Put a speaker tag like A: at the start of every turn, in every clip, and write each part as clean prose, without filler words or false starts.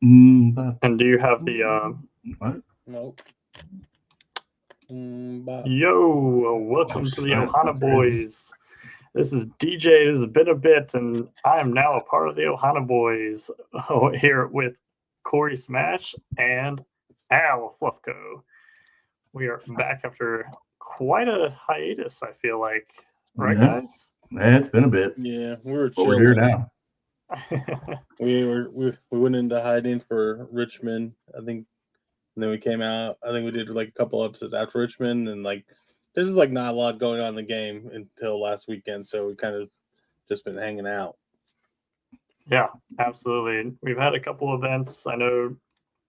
A: And do you have the
B: What?
C: Nope.
A: Yo, welcome to the OHANA Boys. This is DJ. It has been a bit, and I am now a part of the OHANA Boys here with Corey Smash and Al Fluffco. We are back after quite a hiatus, I feel like. Right, guys?
B: Yeah, it's been a bit.
C: Yeah, we were
B: chilling. We're here now.
C: we went into hiding for Richmond, I think. And then we came out. I think we did like a couple episodes after Richmond, and like there's like not a lot going on in the game until last weekend, so we kind of just been hanging out.
A: Yeah, absolutely. We've had a couple events. I know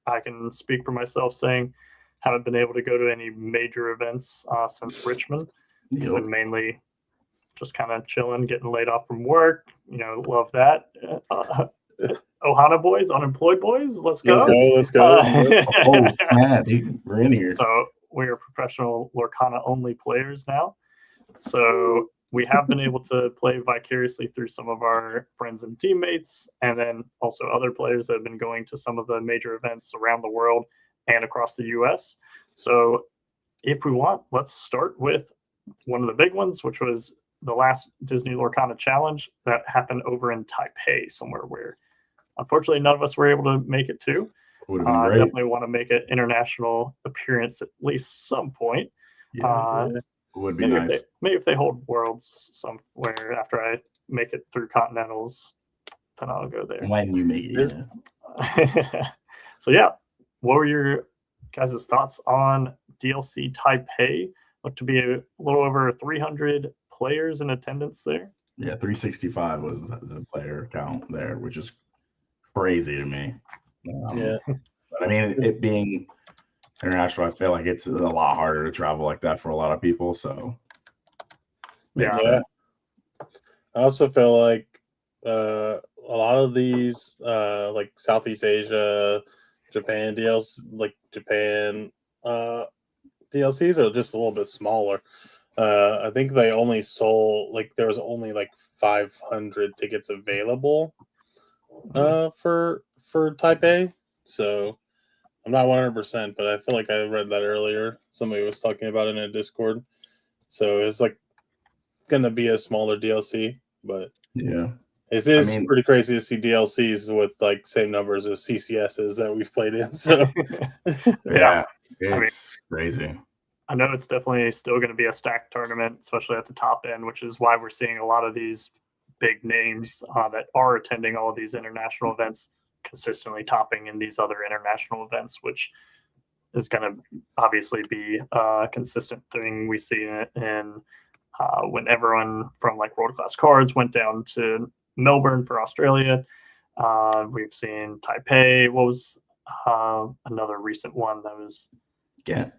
A: I can speak for myself saying haven't been able to go to any major events since Richmond. It's been mainly just kind of chilling, getting laid off from work. You know, love that. OHANA boys, unemployed boys, let's go.
C: Let's go.
B: Oh, snap. We're in here.
A: So we are professional Lorcana only players now. So we have been able to play vicariously through some of our friends and teammates, and then also other players that have been going to some of the major events around the world and across the US. So if we want, let's start with one of the big ones, which was the last Disney Lorcana Challenge that happened over in Taipei, somewhere where unfortunately none of us were able to make it to. I definitely want to make an international appearance at least some point.
B: Yeah, would be
A: maybe
B: nice.
A: Maybe if they hold Worlds somewhere after I make it through Continentals, then I'll go there.
B: When you make it,
A: yeah. So yeah, what were your guys' thoughts on DLC Taipei? Looked to be a little over 300 players in attendance there.
B: Yeah, 365 was the player count there, which is crazy to me.
C: Yeah.
B: But I mean, it being international, I feel like it's a lot harder to travel like that for a lot of people. So,
A: yeah.
C: I also feel like a lot of these, like Southeast Asia, Japan DLCs are just a little bit smaller. I think they only sold there was only 500 tickets available for Taipei. So I'm not 100%, but I feel like I read that earlier. Somebody was talking about it in a Discord. So it's gonna be a smaller DLC, but
B: yeah,
C: it is pretty crazy to see DLCs with same numbers as CCSs that we've played in. So
B: yeah, it's crazy.
A: I know it's definitely still going to be a stacked tournament, especially at the top end, which is why we're seeing a lot of these big names that are attending all of these international events consistently topping in these other international events, which is going to obviously be a consistent thing we see in when everyone from World Class Cards went down to Melbourne for Australia. We've seen Taipei. What was another recent one that was
B: Ghent?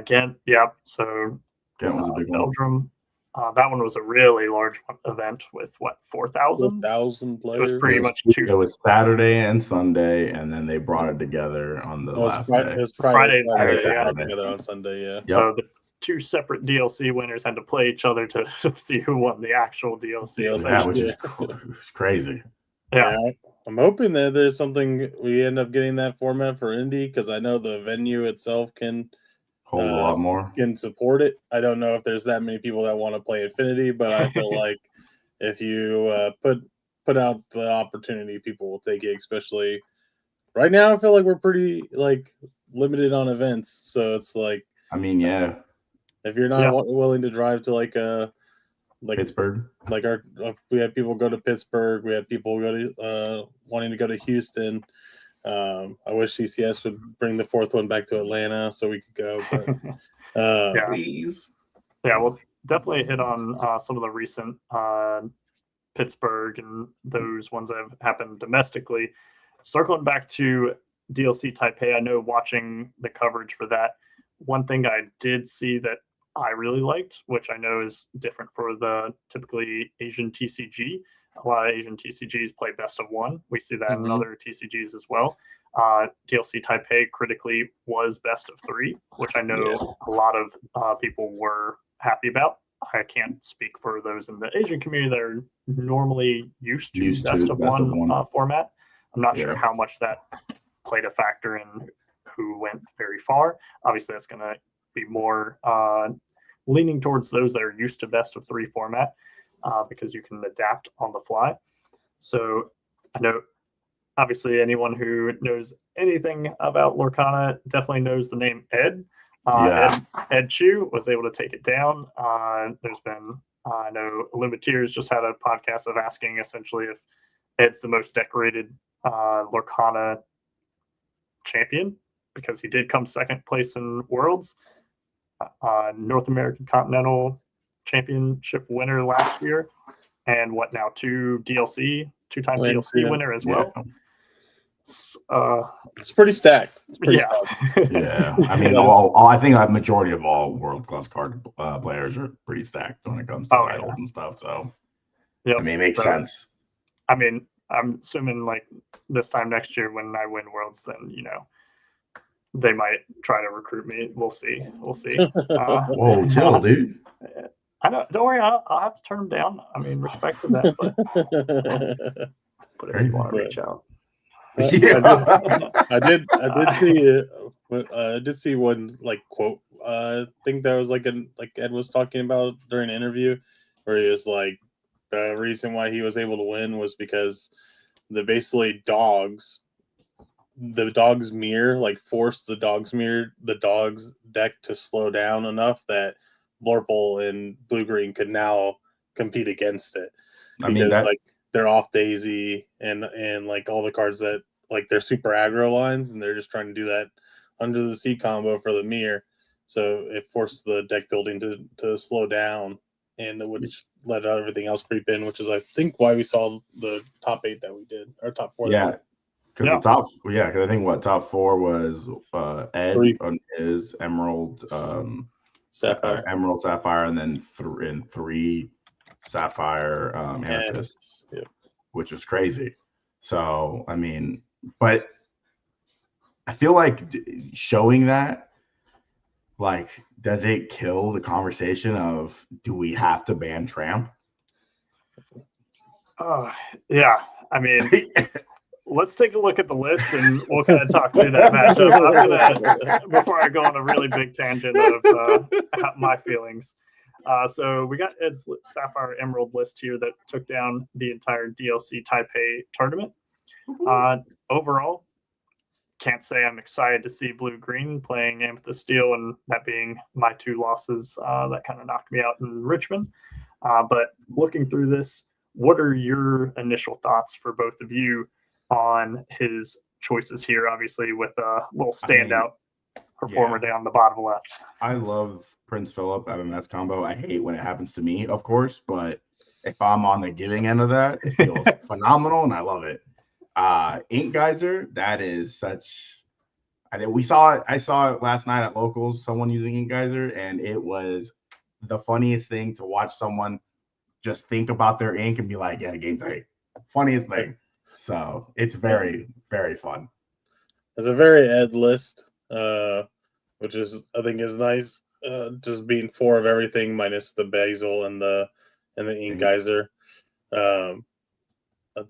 A: Ghent, yeah. So
B: Ghent was a big
A: Belgium. That one was a really large event with 4,000?
C: 4,000 players.
A: It was pretty much two.
B: It was Saturday and Sunday, and then they brought it together on the last day.
A: It was Friday and Saturday.
C: Yeah. Together on Sunday, yeah.
B: Yep.
A: So the two separate DLC winners had to play each other to see who won the actual DLC.
B: Yeah, which is crazy.
A: Yeah.
C: I'm hoping that there's something we end up getting that format for Indy, because I know the venue itself can
B: hold a lot more,
C: can support it. I don't know if there's that many people that want to play Infinity, but I feel like if you put out the opportunity, people will take it. Especially right now, I feel like we're pretty limited on events, so it's
B: I mean, yeah,
C: if you're not willing to drive to
B: Pittsburgh,
C: we had people go to Pittsburgh, we had people go to wanting to go to Houston. I wish CCS would bring the fourth one back to Atlanta so we could go. But
B: please.
A: Yeah, we'll definitely hit on some of the recent Pittsburgh and those ones that have happened domestically. Circling back to DLC Taipei, I know watching the coverage for that, one thing I did see that I really liked, which I know is different for the typically Asian TCG. A lot of Asian TCGs play best of one. We see that in other TCGs as well. DLC Taipei critically was best of three, which I know a lot of people were happy about. I can't speak for those in the Asian community that are normally used to best of one format. I'm not sure
B: Yeah.
A: how much that played a factor in who went very far. Obviously, that's going to be more leaning towards those that are used to best of 3 format because you can adapt on the fly. So I know, obviously, anyone who knows anything about Lorcana definitely knows the name Ed. Ed Chu was able to take it down. There's been, I know Illumineers just had a podcast of asking essentially if Ed's the most decorated Lorcana champion because he did come second place in Worlds. North American Continental Championship winner last year, and what now, two-time DLC winner as well.
C: It's pretty stacked. It's pretty
B: stacked. Yeah. I mean, I think a majority of all world-class card players are pretty stacked when it comes to titles and stuff. So, I mean, it makes sense.
A: I mean, I'm assuming like this time next year when I win Worlds, then, they might try to recruit me. We'll see.
B: Whoa, chill, dude.
A: I know. Don't worry. I'll have to turn them down. I mean, respect to that. But if you want to reach out,
C: I did see one like quote. I think that was like Ed was talking about during an interview, where he was like, the reason why he was able to win was because the dog's mirror like forced the dog's deck to slow down enough that Blorple and Blue Green could now compete against it. Because like they're off Daisy and like all the cards that like they're super aggro lines, and they're just trying to do that under the sea combo for the mirror. So it forced the deck building to slow down, and which let everything else creep in, which is I think why we saw the top 8 that we did, or top 4.
B: Yeah. Because because I think top 4 was Ed on his Emerald,
C: Sapphire,
B: Emerald, Sapphire, and then 3 Sapphire, Amethyst, which was crazy. So I mean, but I feel like showing that, like, does it kill the conversation of do we have to ban Tramp?
A: Yeah. I mean. Let's take a look at the list, and we'll kind of talk through that matchup. Before I go on a really big tangent of my feelings. So we got Ed's Sapphire Emerald list here that took down the entire DLC Taipei tournament. Overall, can't say I'm excited to see Blue Green playing Amethyst Steel, and that being my 2 losses that kind of knocked me out in Richmond. But looking through this, what are your initial thoughts for both of you on his choices here, obviously with a little standout performer down the bottom left?
B: I love Prince Philip MMS combo. I hate when it happens to me, of course, but if I'm on the giving end of that, it feels phenomenal, and I love it. Ink Geyser, that is such. I saw it last night at locals, someone using Ink Geyser, and it was the funniest thing to watch someone just think about their ink and be like, yeah, game's right. Funniest thing. So it's very, very fun.
C: It's a very Ed list, which is I think is nice. Just being 4 of everything minus the basil and the Ink Geyser. I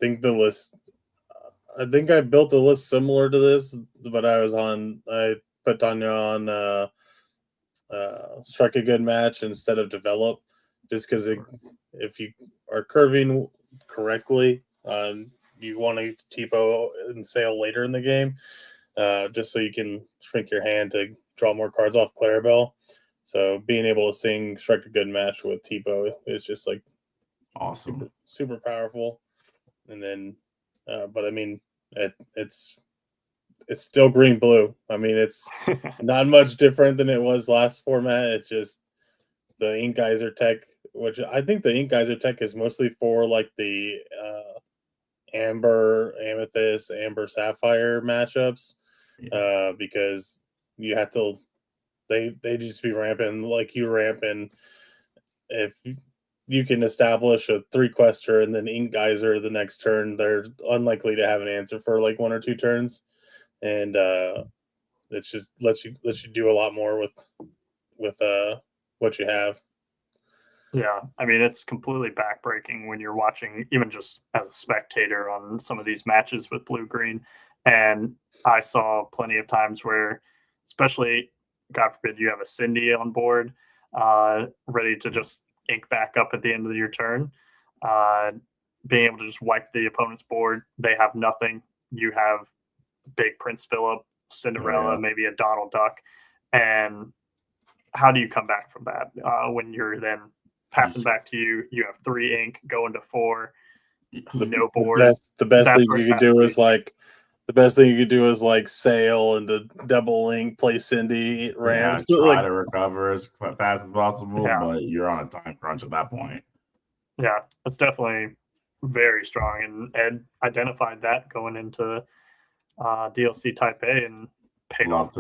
C: think the list. I think I built a list similar to this, but I put Tanya on strike a good match instead of develop, just because if you are curving correctly, you want to TPO and sail later in the game, just so you can shrink your hand to draw more cards off Clarabelle. So being able to sing strike a good match with TPO is just like
B: awesome,
C: super powerful. And then, but I mean, it's still green blue. I mean, it's not much different than it was last format. It's just the Ink Geyser tech, which I think the Ink Geyser tech is mostly for like the Amber, Amethyst, Amber, Sapphire matchups, because you have to. They just be ramping like you ramping. If you can establish a 3-quester and then Ink Geyser the next turn, they're unlikely to have an answer for like 1 or 2 turns, and it just lets you do a lot more with what you have.
A: Yeah, I mean, it's completely backbreaking when you're watching, even just as a spectator on some of these matches with blue green. And I saw plenty of times where, especially, God forbid, you have a Cindy on board, ready to just ink back up at the end of your turn. Uh, Being able to just wipe the opponent's board, they have nothing. You have big Prince Philip, Cinderella, maybe a Donald Duck. And how do you come back from that when you're then passing back to you? You have 3 ink, going to 4, no board.
C: The best thing you could do is like sail into double ink, play Cindy, Rams.
B: Try to recover as fast as possible,
A: Yeah.
B: but you're on a time crunch at that point.
A: Yeah, that's definitely very strong. And Ed identified that going into DLC Taipei and paid off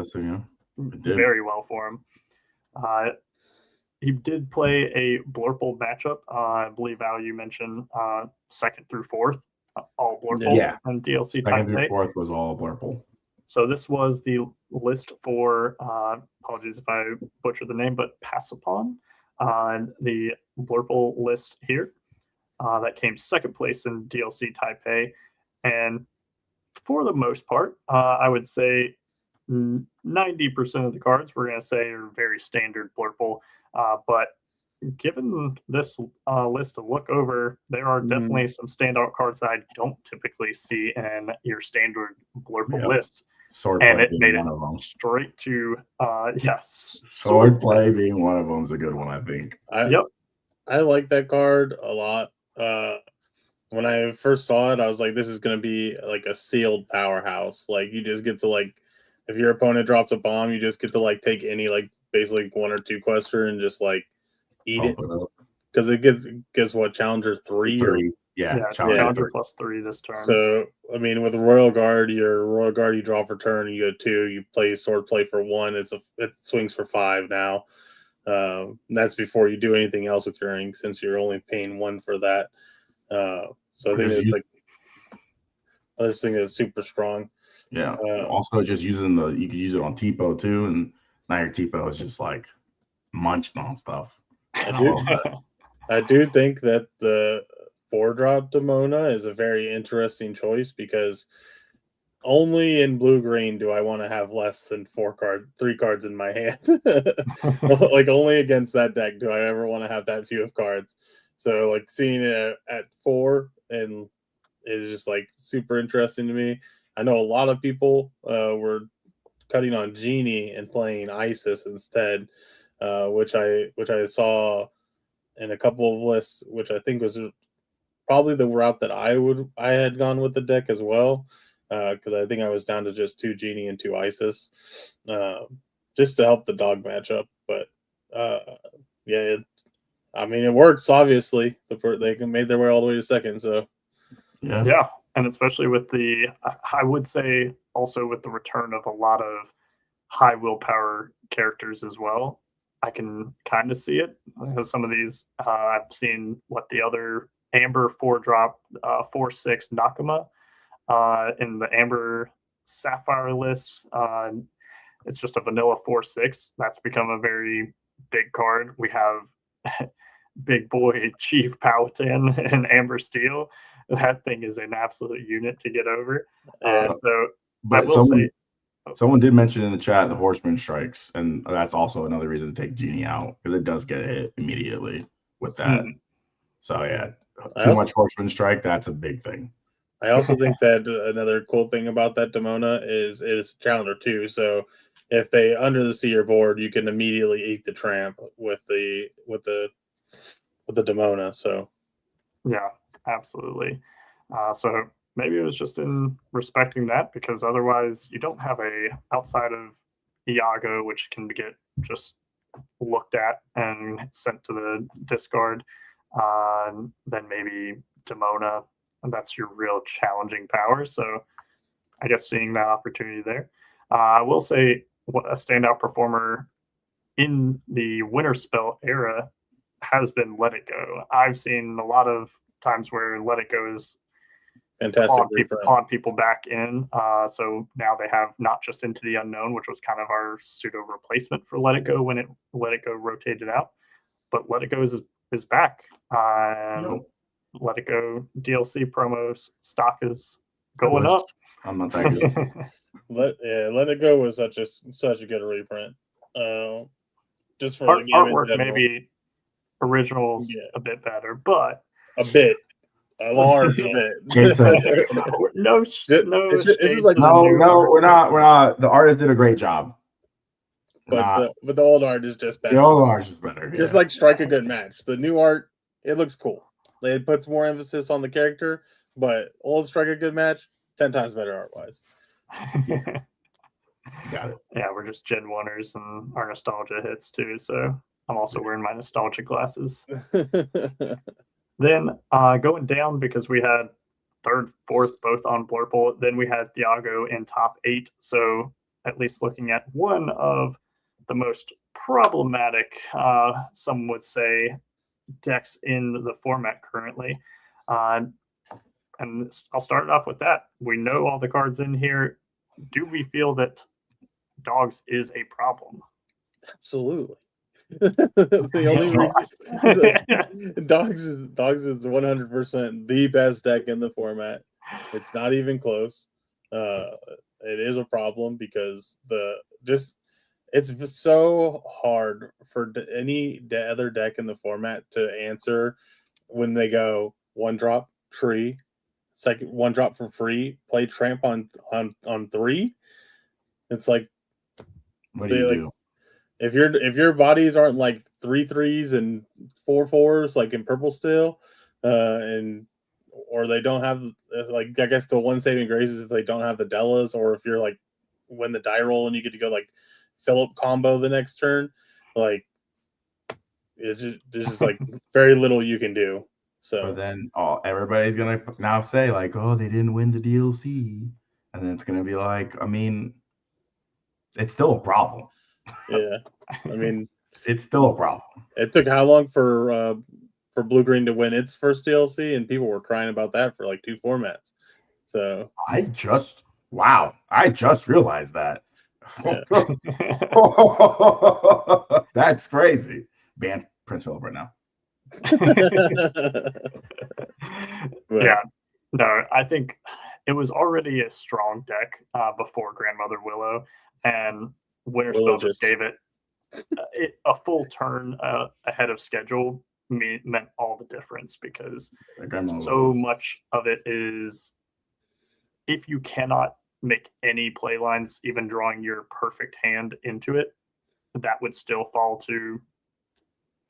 A: very well for him. He did play a Blurple matchup. I believe, Al, you mentioned 2nd through 4th, all Blurple.
B: Yeah.
A: And DLC
B: 2nd
A: Taipei.
B: through 4th was all Blurple.
A: So this was the list for, apologies if I butcher the name, but Passapon, the Blurple list here. That came 2nd place in DLC Taipei. And for the most part, I would say 90% of the cards we're going to say are very standard Blurple. But given this list to look over, there are definitely some standout cards that I don't typically see in your standard Blurple list.
B: Swordplay
A: being
B: one of them.
A: Straight to yes,
B: Swordplay being one of them is a good one, I think.
C: I like that card a lot. When I first saw it, I was like, this is going to be like a sealed powerhouse. Like, you just get to, like, if your opponent drops a bomb, you just get to, like, take any, like, basically 1 or 2 quester and just, like, eat it. Because it gives what, Challenger 3?
A: Challenger +3 this turn.
C: So, I mean, with Royal Guard, you draw for turn, you go 2, you play Swordplay for 1. It swings for 5 now. That's before you do anything else with your ink, since you're only paying 1 for that. So I think I just think it's super strong.
B: Yeah. Also, just you could use it on Tipo too, and now your Tipo is just like munching on stuff.
C: I do think that the 4-drop Demona is a very interesting choice, because only in blue green do I want to have less than 3 cards in my hand. Like, only against that deck do I ever want to have that few of cards. So, like, seeing it at 4 and is just like super interesting to me. I know a lot of people were cutting on Genie and playing Isis instead, which I saw in a couple of lists, which I think was probably the route that I had gone with the deck as well, because I think I was down to just 2 Genie and 2 Isis, just to help the dog matchup. But I mean, it works. Obviously, they made their way all the way to 2nd. So
A: yeah, and especially with I would say also with the return of a lot of high willpower characters as well, I can kind of see it. Because some of these, I've seen what the other Amber 4-drop 4/6 Nakama in the Amber Sapphire lists. It's just a vanilla 4/6. That's become a very big card. We have big boy Chief Powhatan and Amber Steel. That thing is an absolute unit to get over.
B: Someone did mention in the chat the Horseman Strikes, and that's also another reason to take Genie out, because it does get hit immediately with that. So yeah, too much Horseman Strike, that's a big thing.
C: I also think that another cool thing about that Demona is it is Challenger 2. So if they under the sea your board, you can immediately eat the tramp with the Demona. So
A: yeah, absolutely. So maybe it was just in respecting that, because otherwise you don't have outside of Iago, which can get just looked at and sent to the discard. Then maybe Demona, and that's your real challenging power. So I guess seeing that opportunity there. I will say what a standout performer in the Winter Spell era has been Let It Go. I've seen a lot of times where Let It Go is pawn people back in. So now they have not just Into the Unknown, which was kind of our pseudo replacement for Let It Go when Let It Go rotated out, but Let It Go is is back. Let It Go DLC promos stock is going up.
B: I'm not that good.
C: Let It Go was such a good reprint. Just for the game
A: artwork,
C: in general.
A: maybe originals a bit better, but
C: a large bit.
B: It's
A: no,
B: we're not. The artist did a great job.
C: But the old art is just better.
B: The old art is better.
C: Just like Strike a Good Match. The new art, it looks cool. It puts more emphasis on the character, but old Strike a Good Match, 10 times better art wise.
B: Got it.
A: Yeah, we're just Gen 1ers and our nostalgia hits too. So I'm also wearing my nostalgia glasses. Then going down, because we had third, fourth, both on Blurple. Then we had Thiago in top 8. So at least looking at one of the most problematic, some would say, decks in the format currently. And I'll start off with that. We know all the cards in here. Do we feel that dogs is a problem?
C: Absolutely. The only reason dogs is 100% the best deck in the format. It's not even close. It is a problem because it's so hard for any other deck in the format to answer when they go 1-drop tree, second 1-drop for free, play tramp on 3. It's like,
B: what do you do?
C: If your bodies aren't like 3/3s and 4/4s like in purple still, or they don't have like, I guess the one saving grace is if they don't have the Dellas, or if you're like win the die roll and you get to go like Philip combo the next turn, like there's just like very little you can do. So
B: but then everybody's gonna now say like, oh, they didn't win the DLC, and then it's gonna be like, I mean, it's still a problem.
C: Yeah, I mean,
B: it's still a problem.
C: It took how long for Blue Green to win its first DLC, and people were crying about that for like 2 formats. So
B: I just realized that. Yeah. That's crazy. Ban Prince Philip right now.
A: Yeah, no, I think it was already a strong deck before Grandmother Willow, and Winterspell just gave it a full turn ahead of schedule meant all the difference, because so much of it is, if you cannot make any play lines, even drawing your perfect hand into it, that would still fall to,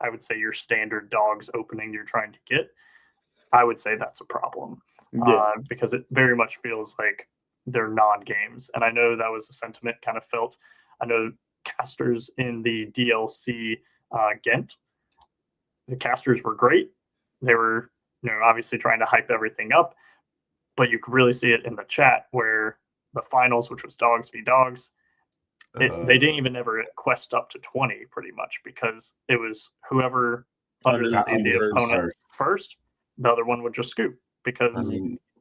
A: I would say, your standard dogs opening you're trying to get. I would say that's a problem. Because it very much feels like they're non-games. And I know that was a sentiment kind of felt. I know casters in the DLC Ghent, the casters were great. They were, obviously trying to hype everything up, but you could really see it in the chat where the finals, which was dogs v dogs, they didn't even ever quest up to 20 pretty much, because it was whoever understood the opponent first, the other one would just scoop. Because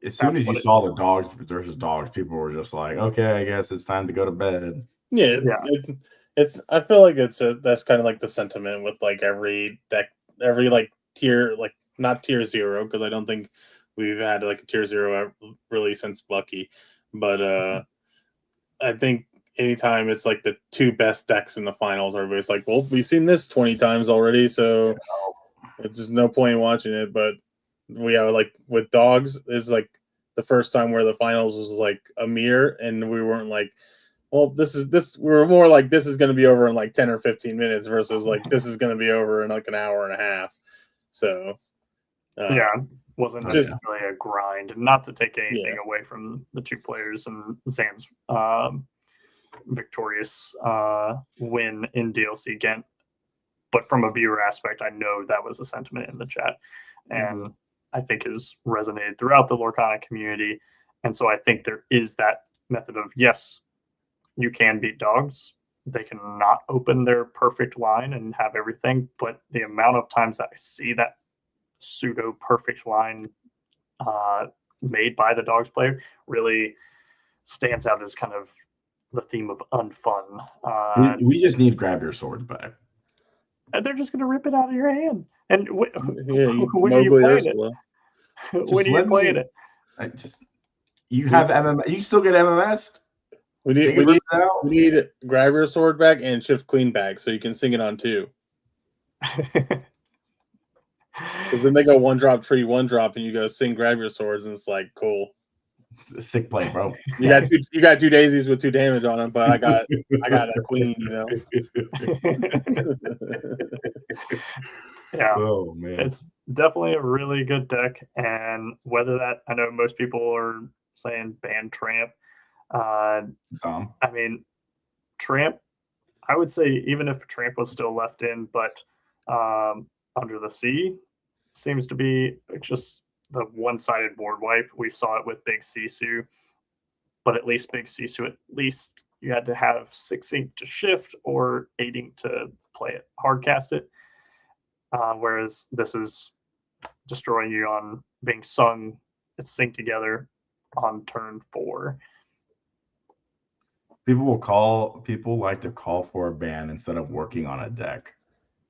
B: as soon as you saw the dogs versus dogs, people were just like, okay, I guess it's time to go to bed.
C: Yeah. I feel like that's kind of like the sentiment with like every deck, every like tier, like not tier 0, because I don't think we've had like a tier 0 really since Bucky, but I think anytime it's like the 2 best decks in the finals, everybody's like, well, we've seen this 20 times already, so it's just no point in watching it. But we have like with dogs, it's like the first time where the finals was like a mirror, and we weren't like, well, we were more like, this is going to be over in like 10 or 15 minutes versus like, this is going to be over in like an hour and a half. So,
A: wasn't necessarily a grind. And not to take anything away from the 2 players and Zan's victorious win in DLC Ghent, but from a viewer aspect, I know that was a sentiment in the chat, and I think has resonated throughout the Lorcana community. And so I think there is that method of, yes, you can beat dogs. They cannot open their perfect line and have everything, but the amount of times that I see that pseudo perfect line made by the dogs player really stands out as kind of the theme of unfun.
B: We just need grab your swords back.
A: And they're just going to rip it out of your hand. And
C: Yeah,
A: when are you
C: Mowgli
A: playing
C: Ursula.
A: it? When are you playing it?
B: You have MMS. You still get MMS?
C: We need grab your sword back and shift queen back so you can sing it on 2. Because then they go 1-drop tree, 1-drop, and you go sing grab your swords, and it's like cool.
B: It's a sick play, bro.
C: You got 2 daisies with 2 damage on them, but I got a queen, you know.
A: Yeah.
B: Oh man.
A: It's definitely a really good deck, and whether that, I know most people are saying ban Tramp. I mean, Tramp, I would say even if Tramp was still left in, but Under the Sea seems to be just the one-sided board wipe. We saw it with Big Sisu, but at least Big Sisu, at least you had to have 6 ink to shift or 8 ink to play it, hardcast it. Whereas this is destroying you on being sung. It's synced together on turn 4.
B: People like to call for a ban instead of working on a deck.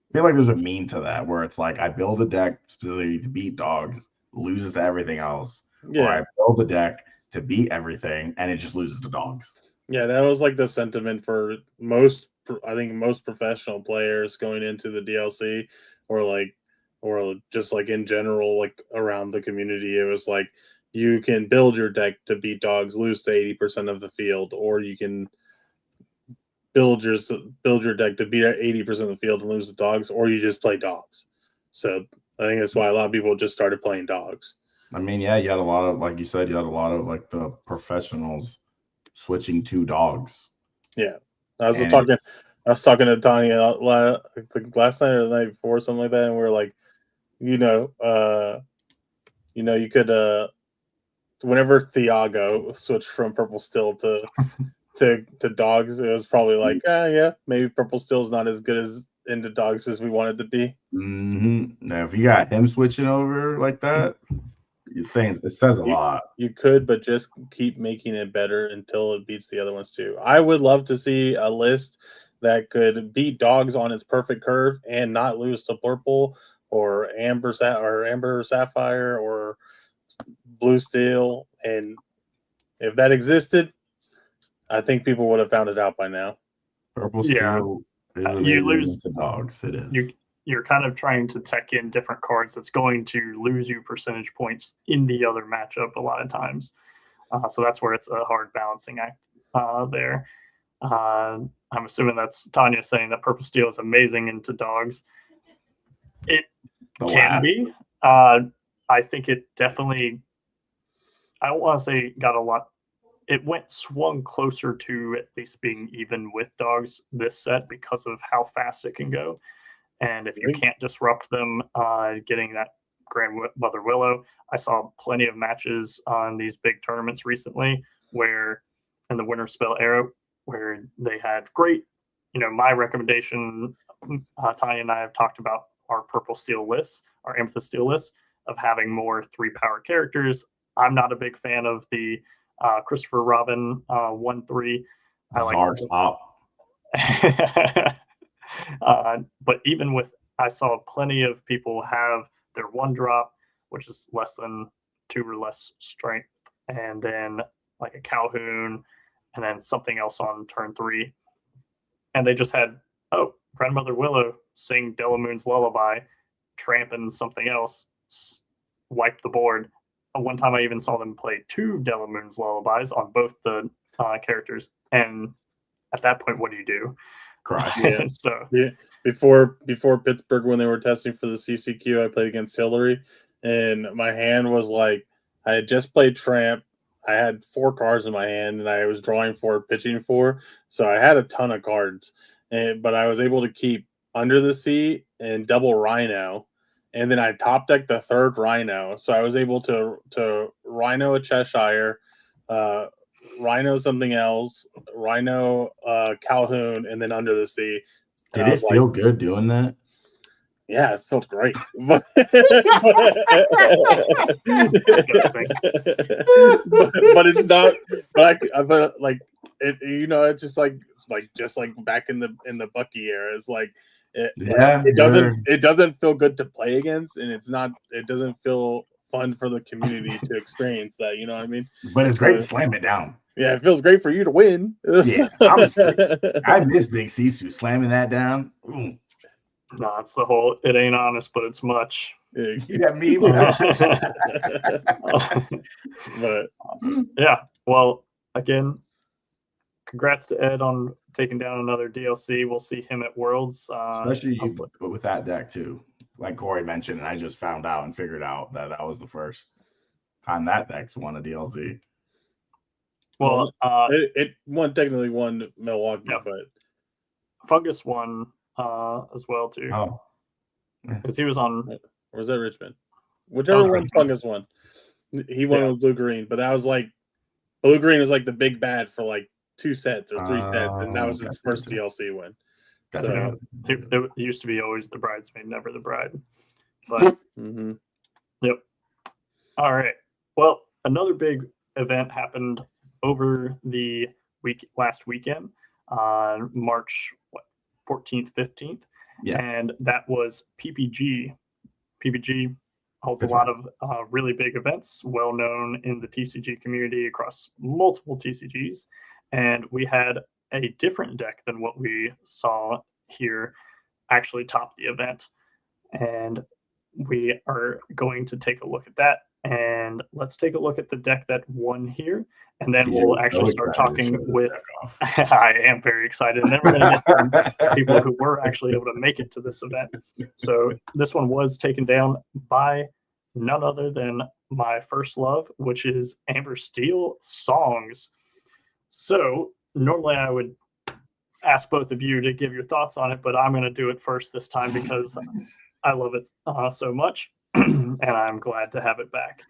B: I feel like there's a meme to that where it's like I build a deck specifically to beat dogs, loses to everything else, or I build a deck to beat everything and it just loses to dogs.
C: Yeah, that was like the sentiment for most professional players going into the DLC, or just like in general, like around the community. It was like you can build your deck to beat dogs, lose to 80% of the field, or you can build your deck to beat 80% of the field and lose to dogs, or you just play dogs. So I think that's why a lot of people just started playing dogs.
B: I mean, yeah, you had a lot of, like you said, like the professionals switching to dogs.
C: Yeah, I was talking to Tanya last night or the night before, something like that, and we were like, you could whenever Thiago switched from Purple Steel to dogs, it was probably like, yeah, maybe Purple Steel is not as good as into dogs as we wanted to be.
B: Now, if you got him switching over like that, it says a lot.
C: You could, but just keep making it better until it beats the other ones too. I would love to see a list that could beat dogs on its perfect curve and not lose to purple or amber sapphire or blue steel. And if that existed, I think people would have found it out by now.
B: Purple steel is amazing to dogs. It is.
A: You're kind of trying to tech in different cards that's going to lose you percentage points in the other matchup a lot of times. So that's where it's a hard balancing act there. I'm assuming that's Tanya saying that Purple Steel is amazing into dogs. It can be. I think it definitely, I don't want to say got a lot. It swung closer to at least being even with dogs this set because of how fast it can go. And if you can't disrupt them, getting that Grandmother Willow, I saw plenty of matches on these big tournaments recently where in the Winter Spell era, where they had great, my recommendation, Tanya and I have talked about our Purple Steel lists, our Amethyst Steel lists of having more 3-power characters. I'm not a big fan of the Christopher Robin 1/3. I like
B: Zark's up.
A: But even with, I saw plenty of people have their 1-drop, which is less than 2 or less strength, and then like a Calhoun, and then something else on turn 3. And they just had, Grandmother Willow sing Delamoon's Lullaby, Tramp and something else, wipe the board. One time I even saw them play 2 Delamoon's Lullabies on both the characters. And at that point, what do you do?
B: Cry.
C: Yeah.
A: So
C: before Pittsburgh, when they were testing for the CCQ, I played against Hillary, and my hand was like, I had just played Tramp. I had 4 cards in my hand, and I was drawing 4, pitching 4, so I had a ton of cards. But I was able to keep Under the Sea and double Rhino, and then I top decked the 3rd Rhino, so I was able to Rhino a Cheshire, Rhino something else, Rhino Calhoun, and then Under the Sea.
B: Did it feel good doing that?
C: Yeah, it felt great. but it's not. But like it, it's just like back in the Bucky era. It's like It doesn't feel good to play against, and it doesn't feel fun for the community to experience that. You know what I mean?
B: But it's great to slam it down.
C: Yeah, it feels great for you to win.
B: Yeah, honestly, I miss Big Sisu slamming that down. Ooh.
A: No, it's the whole. It ain't honest, but it's much.
B: Yeah, me.
C: But
A: yeah, well, again, congrats to Ed on taking down another DLC. We'll see him at Worlds.
B: Especially you, but with that deck too. Like Corey mentioned, and I just found out and figured out that was the first time that deck's won a DLC.
A: Well,
C: it technically won Milwaukee,
A: yeah.
C: but
A: Fungus won as well too.
B: Oh,
A: because he was on.
C: Or was that Richmond? Whichever one Fungus won, he won with Blue Green. But that was like Blue Green was like the big bad for like 2 sets or 3 sets, and that was his first DLC win. So
A: it used to be always the bridesmaid, never the bride. But yep. All right. Well, another big event happened over the last weekend, March 14th, 15th, and that was PPG. PPG holds a lot of really big events, well known in the TCG community across multiple TCGs, and we had a different deck than what we saw here actually top the event, and we are going to take a look at that. And let's take a look at the deck that won here, and then we'll actually start talking with. I am very excited, and then we're going to get to people who were actually able to make it to this event. So this one was taken down by none other than my first love, which is Amber Steel Songs. So normally I would ask both of you to give your thoughts on it, but I'm going to do it first this time because I love it so much. And I'm glad to have it back.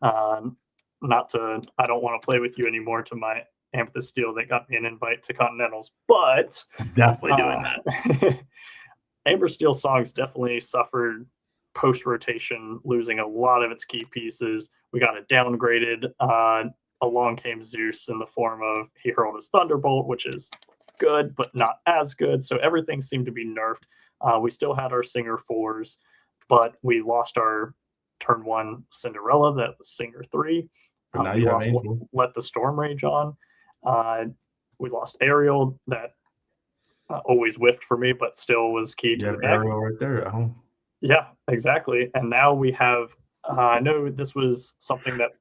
A: I don't want to play with you anymore to my Amethyst Steel that got me an invite to Continentals, but
B: it's definitely doing that.
A: Amber Steel Songs definitely suffered post-rotation, losing a lot of its key pieces. We got it downgraded. Along came Zeus in the form of he hurled his Thunderbolt, which is good, but not as good. So everything seemed to be nerfed. We still had our Singer 4s, but we lost our turn 1 Cinderella, that was Singer 3.
B: But now
A: we lost Let the Storm Rage on. We lost Ariel, that always whiffed for me, but still was key to the deck.
B: Ariel right there at home.
A: Yeah, exactly. And now we have, I know this was something that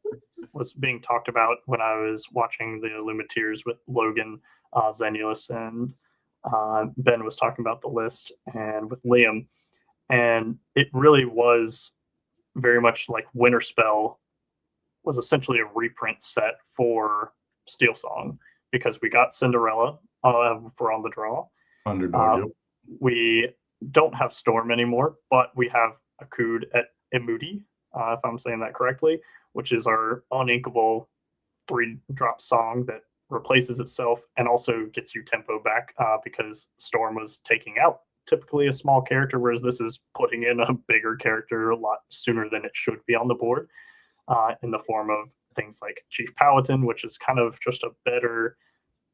A: was being talked about when I was watching the Illumiteers with Logan, Zenulus, and Ben was talking about the list, and with Liam. And it really was very much like Winter Spell was essentially a reprint set for Steel Song, because we got Cinderella for on the draw.
B: Underdog.
A: We don't have Storm anymore, but we have Akud at Imudi, if I'm saying that correctly, which is our uninkable 3-drop song that replaces itself and also gets you tempo back because Storm was taking out typically a small character, whereas this is putting in a bigger character a lot sooner than it should be on the board, in the form of things like Chief Paladin, which is kind of just a better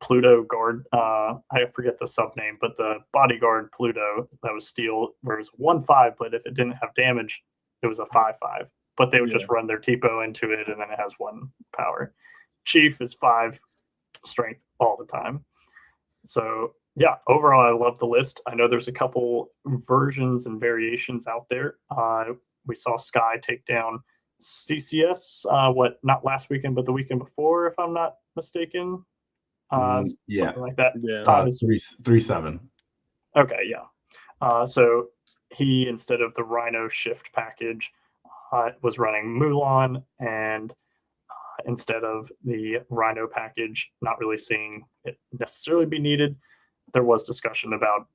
A: Pluto guard. I forget the sub name, but the bodyguard Pluto that was steel, where it was 1/5, but if it didn't have damage, it was a 5/5. But they would just run their Tipo into it, and then it has 1 power. Chief is 5 strength all the time. So yeah, overall, I love the list. I know there's a couple versions and variations out there. We saw Sky take down CCS, not last weekend, but the weekend before, if I'm not mistaken. Something like that.
B: Yeah, 3-7.
A: Okay, yeah. So he, instead of the Rhino Shift package, was running Mulan, and instead of the Rhino package, not really seeing it necessarily be needed. There was discussion about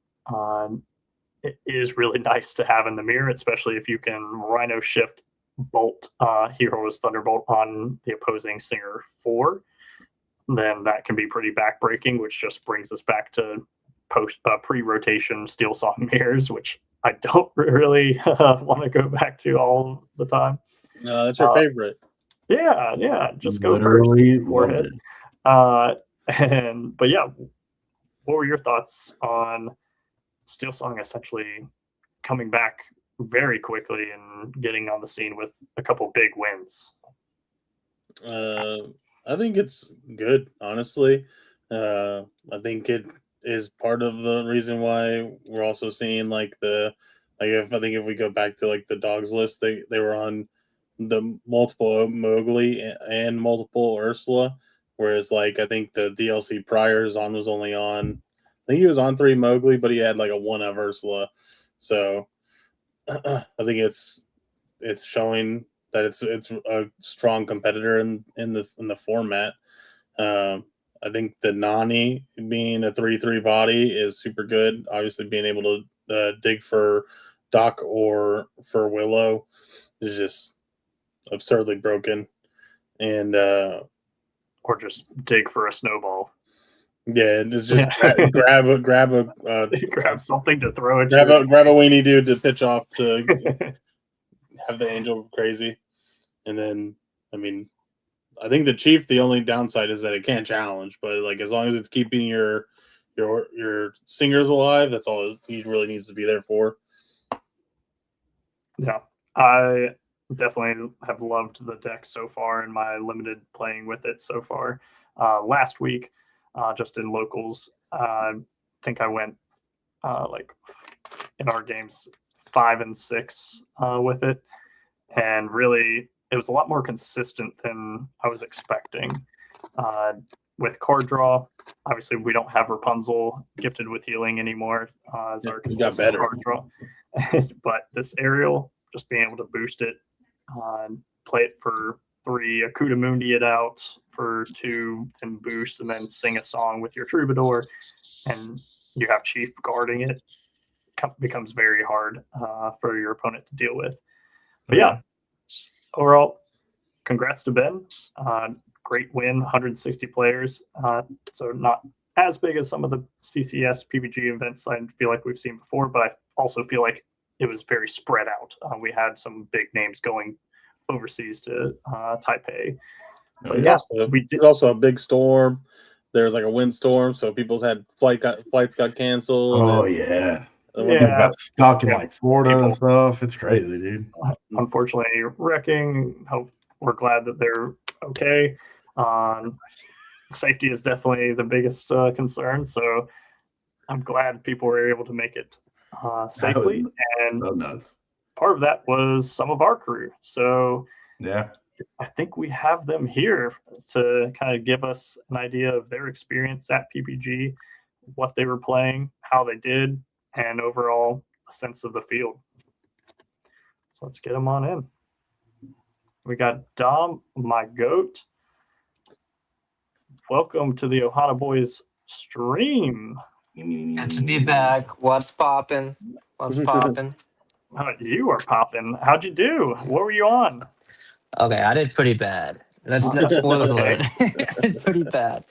A: it is really nice to have in the mirror, especially if you can Rhino Shift Bolt Hero's Thunderbolt on the opposing Singer 4. Then that can be pretty backbreaking, which just brings us back to pre-rotation Steel Song mirrors, which I don't really want to go back to all the time.
C: No, that's your favorite.
A: Yeah, just go
B: Literally
A: first. Warhead. But yeah, what were your thoughts on Steel Song essentially coming back very quickly and getting on the scene with a couple big wins.
C: I think it's good, honestly. I think it is part of the reason why we're also seeing like if we go back to like the dogs list, they were on the multiple Mowgli and multiple Ursula, whereas like I think the DLC prior Zon was only on. I think he was on 3 Mowgli, but he had like a 1 of Ursula. So I think it's showing that it's a strong competitor in the format. I think the Nani being a 3/3 body is super good. Obviously, being able to dig for Doc or for Willow is just absurdly broken, and
A: or just dig for a snowball.
C: Yeah, it's just grab
A: grab something to throw at
C: grab a weenie dude to pitch off to have the angel crazy, and then I mean, I think the chief. The only downside is that it can't challenge, but like as long as it's keeping your singers alive, that's all he really needs to be there for.
A: Yeah, I definitely have loved the deck so far in my limited playing with it so far. Last week, just in locals, I think I went like in our games 5 and 6 with it, and really it was a lot more consistent than I was expecting. With card draw, obviously we don't have Rapunzel gifted with healing anymore as our consistent card draw. But this aerial, just being able to boost it, play it for 3, Akuta Mundi it out for 2, and boost, and then sing a song with your troubadour, and you have chief guarding it, becomes very hard for your opponent to deal with. But yeah, overall, congrats to Ben. Great win, 160 players. So not as big as some of the CCS PPG events I feel like we've seen before, but I also feel like it was very spread out. We had some big names going overseas to Taipei. But yeah,
C: we did also a big storm. There was like a windstorm, so people's had flights got canceled.
B: Oh yeah.
A: Yeah,
B: got stuck in like Florida and stuff. It's crazy, dude.
A: Unfortunately, wrecking. We're glad that they're okay. Safety is definitely the biggest concern, so I'm glad people were able to make it safely. And
B: so nuts.
A: Part of that was some of our crew. So
B: yeah,
A: I think we have them here to kind of give us an idea of their experience at PPG, what they were playing, how they did, and overall a sense of the field. So let's get them on in. We got Dom, my goat. Welcome to the OHANA Boys stream.
D: Good to be back. What's poppin'? What's poppin'?
A: You are popping. How'd you do? What were you on?
D: Okay, I did pretty bad. That's spoilers alert. It's pretty bad.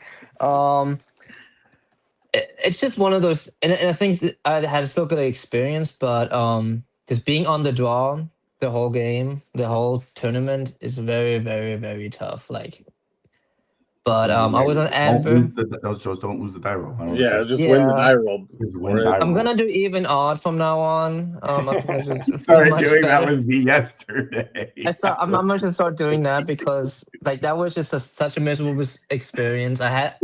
D: It's just one of those, and I think that I had still good experience, but just being on the draw the whole game, the whole tournament is very, very, very tough. But I was on Amber.
B: Don't lose the die roll.
C: Yeah, just win the die roll.
D: I'm gonna do even odd from now on. I'm gonna just
B: started doing that with me yesterday.
D: I'm gonna start doing that because that was just such a miserable experience. I had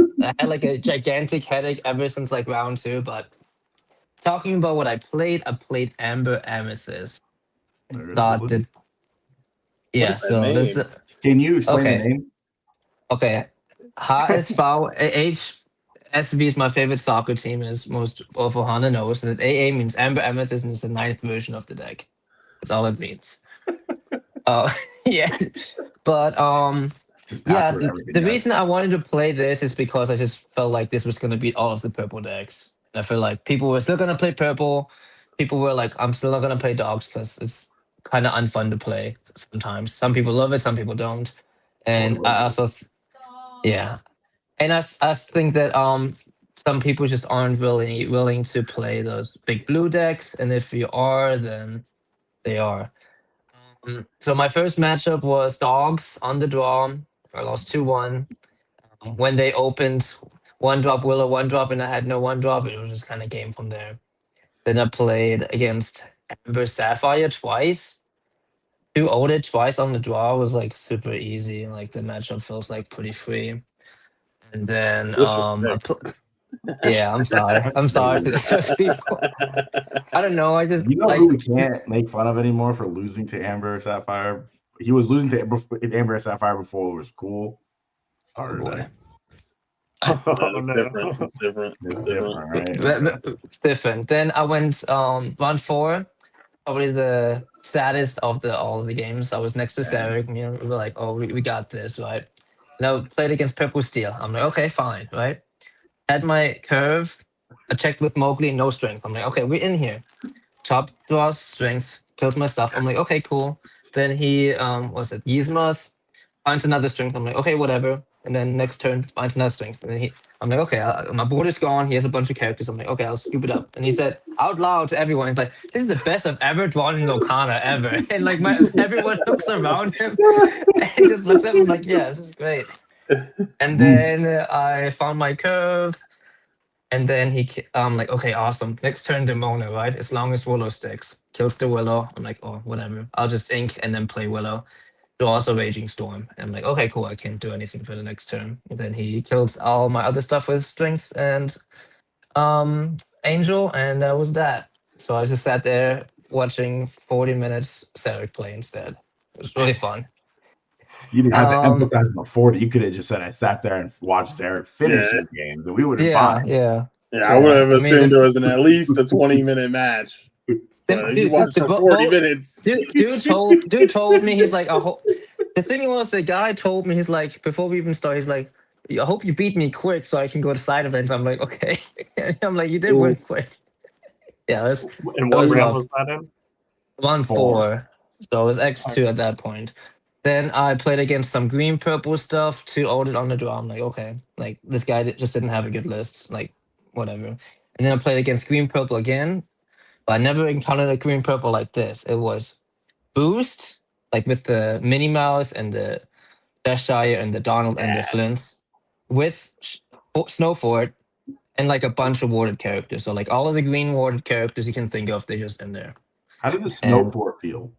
D: like a gigantic headache ever since like round 2. But talking about what I played Amber Amethyst. Yeah. So this.
B: Can you explain the name?
D: Okay. HSV is my favorite soccer team, as most of OHANA knows. And AA means Amber Amethyst, and it's the 9th version of the deck. That's all it means. Yeah. But yeah, the reason I wanted to play this is because I just felt like this was gonna beat all of the purple decks. And I feel like people were still gonna play purple. People were like, I'm still not gonna play dogs because it's kind of unfun to play sometimes. Some people love it, some people don't. And I also yeah, and I think that some people just aren't really willing to play those big blue decks, and if you are, then they are. So my first matchup was dogs on the draw. I lost 2-1. When they opened 1-drop Willow, 1-drop, and I had no 1-drop, it was just kind of game from there. Then I played against Amber Sapphire twice. 2-0 twice on the draw was like super easy. Like the matchup feels like pretty free. And then
C: Disrespect.
D: yeah, I'm sorry. I'm sorry for those people. I don't know. I just
B: You know
D: like
B: who we can't make fun of anymore for losing to Amber Sapphire? He was losing to Amber Sapphire before it was cool. Starter
D: boy.
B: Day.
A: Oh,
C: It's
A: no.
C: different. It's different.
B: It's
C: It's different.
B: different, right? Okay.
D: Different. Then I went round 4, probably the saddest of all of the games. I was next to Sarah. You know, we were like, oh, we got this, right? Now played against Purple Steel. I'm like, okay, fine, right? Had my curve. I checked with Mowgli, no strength. I'm like, okay, we're in here. Top draws strength, kills my stuff. I'm like, okay, cool. Then he what's it? Yzma's finds another strength. I'm like, okay, whatever. And then next turn finds another strength. And then I'm like, okay, my board is gone. He has a bunch of characters. I'm like, okay, I'll scoop it up. And he said out loud to everyone, he's like, this is the best I've ever drawn in OHANA ever. And like everyone looks around him and just looks at him like, yeah, this is great. And then I found my curve. And then I'm like, okay, awesome. Next turn, Demona, right? As long as Willow sticks. Kills the Willow. I'm like, oh, whatever. I'll just ink and then play Willow. Draws a Raging Storm. And I'm like, okay, cool. I can't do anything for the next turn. And then he kills all my other stuff with Strength and Angel, and that was that. So I just sat there watching 40 minutes Sarek play instead. It was really fun.
B: You didn't have to emphasize on 40. You could have just said I sat there and watched Eric finish his games, and we would have fine.
D: Yeah,
C: I would have assumed it was at least a 20-minute match. You watched for 40 minutes.
D: Dude told me, he's like, the thing was, the guy told me, he's like, before we even start, he's like, I hope you beat me quick so I can go to side events. I'm like, okay. I'm like, you did win quick. Yeah,
A: and what round was that in?
D: 1-4. So it was X2 at that point. Then I played against some green purple stuff, 2-0 on the draw. I'm like, okay, like this guy just didn't have a good list, like whatever. And then I played against green purple again, but I never encountered a green purple like this. It was boost, like with the Minnie Mouse and the Cheshire and the Donald and the Flints, with Snowfort and like a bunch of warded characters. So like all of the green warded characters you can think of, they're just in there.
B: How did the Snowfort feel?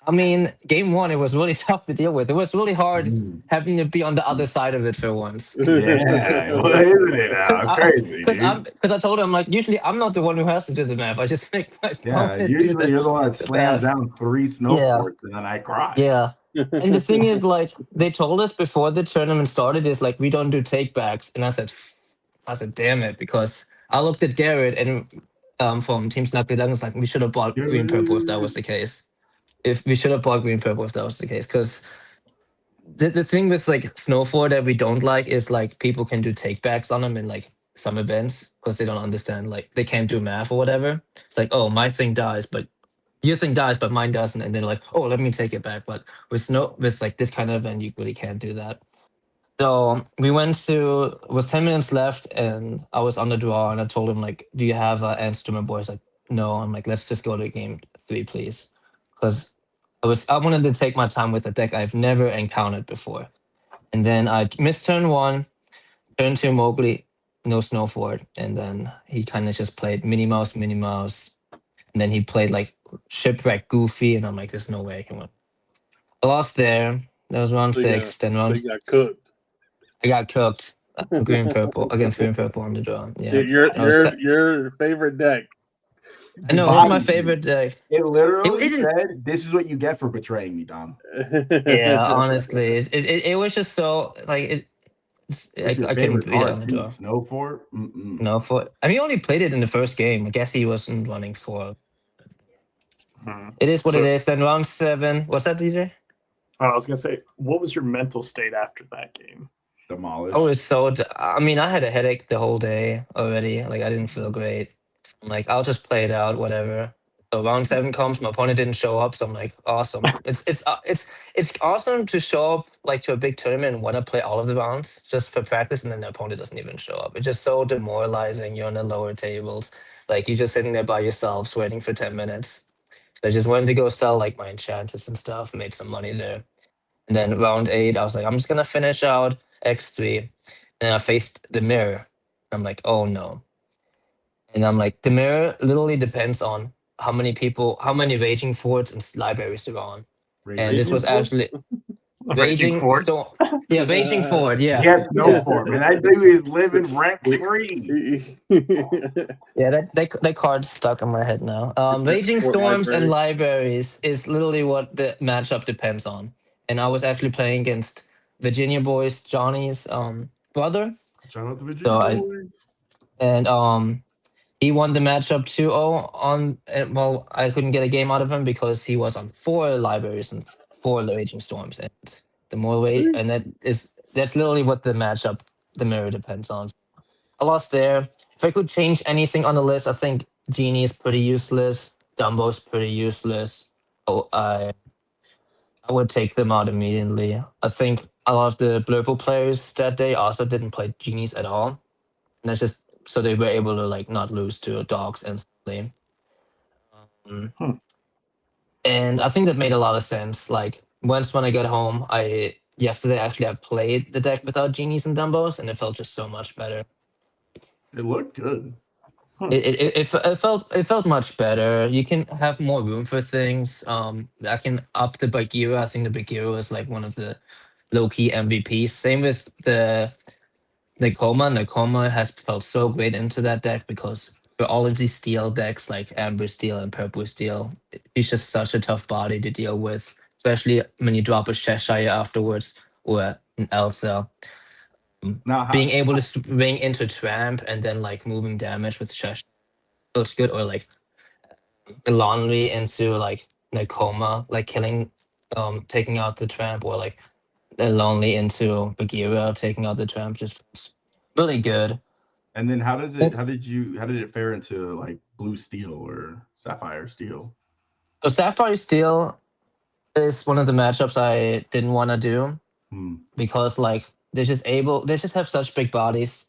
D: I mean, game 1, it was really tough to deal with. It was really hard having to be on the other side of it for once.
B: Yeah, well, isn't it now? Crazy.
D: Because I told him, like, usually I'm not the one who has to do the math. I just make my opponent
B: usually you're the one that slams down 3 Snowforts and then I cry.
D: Yeah. And the thing is, like, they told us before the tournament started, is like, we don't do takebacks. And I said, damn it, because I looked at Garrett and from Team Snuggly Duck, it's like, we should have bought green purple if that was the case. If we should have bought green purple if that was the case, because the thing with like Snowfall that we don't like is like people can do takebacks on them in like some events because they don't understand, like they can't do math or whatever. It's like, oh, my thing dies, but your thing dies, but mine doesn't, and they're like, oh, let me take it back. But with like this kind of event, you really can't do that. So we went to, it was 10 minutes left, and I was on the draw, and I told him like, do you have an instrument boy? He's like, no. I'm like, let's just go to game 3, please. Because I wanted to take my time with a deck I've never encountered before. And then I missed turn 1, turn 2 Mowgli, no Snowfort, and then he kind of just played Minnie Mouse, and then he played like Shipwreck Goofy, and I'm like, there's no way I can win. I lost there. That was round 6. Then round.
C: You got cooked.
D: I got cooked. Green purple against green purple on the draw. Yeah,
C: your favorite deck.
D: I know, it's my favorite deck.
B: It literally said, "This is what you get for betraying me, Dom."
D: Yeah, honestly, it was just so like I couldn't beat it on the draw.
B: Snowfort?
D: Snowfort. I mean, he only played it in the first game. I guess he wasn't running for. It is what it is. Then round 7. What's that, DJ?
A: I was gonna say, what was your mental state after that game?
B: Demolished.
D: I was so. I mean, I had a headache the whole day already. Like I didn't feel great. So I'm like, I'll just play it out, whatever. So round 7 comes, my opponent didn't show up, so I'm like, awesome. It's awesome to show up like to a big tournament and want to play all of the rounds just for practice, and then the opponent doesn't even show up. It's just so demoralizing. You're on the lower tables, like you're just sitting there by yourselves waiting for 10 minutes. So I just wanted to go sell like my enchanters and stuff, made some money there. And then round 8, I was like, I'm just gonna finish out X3, and I faced the mirror. I'm like, oh no. And I'm like, the mirror literally depends on how many raging forts and libraries there are on. And this was actually
A: Raging
D: raging
A: Fort.
D: storm. Yeah, raging fort. Yeah,
B: Yes, no
D: yeah,
B: for man. That thing is living rent free.
D: yeah. That card's stuck in my head now.
C: It's like
D: Raging
C: Fort
D: storms and
C: Library.
D: libraries is literally what the matchup depends on. And I was actually playing against Virginia Boys, Johnny's brother.
B: Shout out to
D: So
B: Virginia
D: I
B: boys.
D: and he won the matchup 2-0 on. And, well, I couldn't get a game out of him because he was on 4 libraries and 4 raging storms, and the more rage, and that's literally what the mirror depends on. I lost there. If I could change anything on the list, I think Genie is pretty useless. Dumbo's pretty useless. Oh, I would take them out immediately. I think a lot of the Blurple players that day also didn't play Genies at all. And that's just so they were able to like not lose to dogs instantly. Um,
A: Hmm.
D: and I think that made a lot of sense. Like once when I got home, yesterday actually I played the deck without Genies and Dumbos, and it felt just so much better.
B: It looked good.
D: It felt much better. You can have more room for things. I can up the Bagheera. I think the Bagheera is like one of the low key MVPs. Same with the Nakoma. Nakoma has felt so great into that deck because for all of these steel decks like Amber Steel and Purple Steel, she's just such a tough body to deal with, especially when you drop a Cheshire afterwards or an Elsa.
B: Now,
D: Being able to swing into Tramp and then like moving damage with Cheshire looks good, or like the Laundry into like Nakoma, like killing, taking out the Tramp, or like the Lonely into Bagheera taking out the Tramp, just feels really good.
B: and then how does it?
D: And
B: How did it fare into like blue steel or sapphire steel?
D: so Sapphire Steel is one of the matchups I didn't want to do
B: Hmm.
D: because like they just have such big bodies.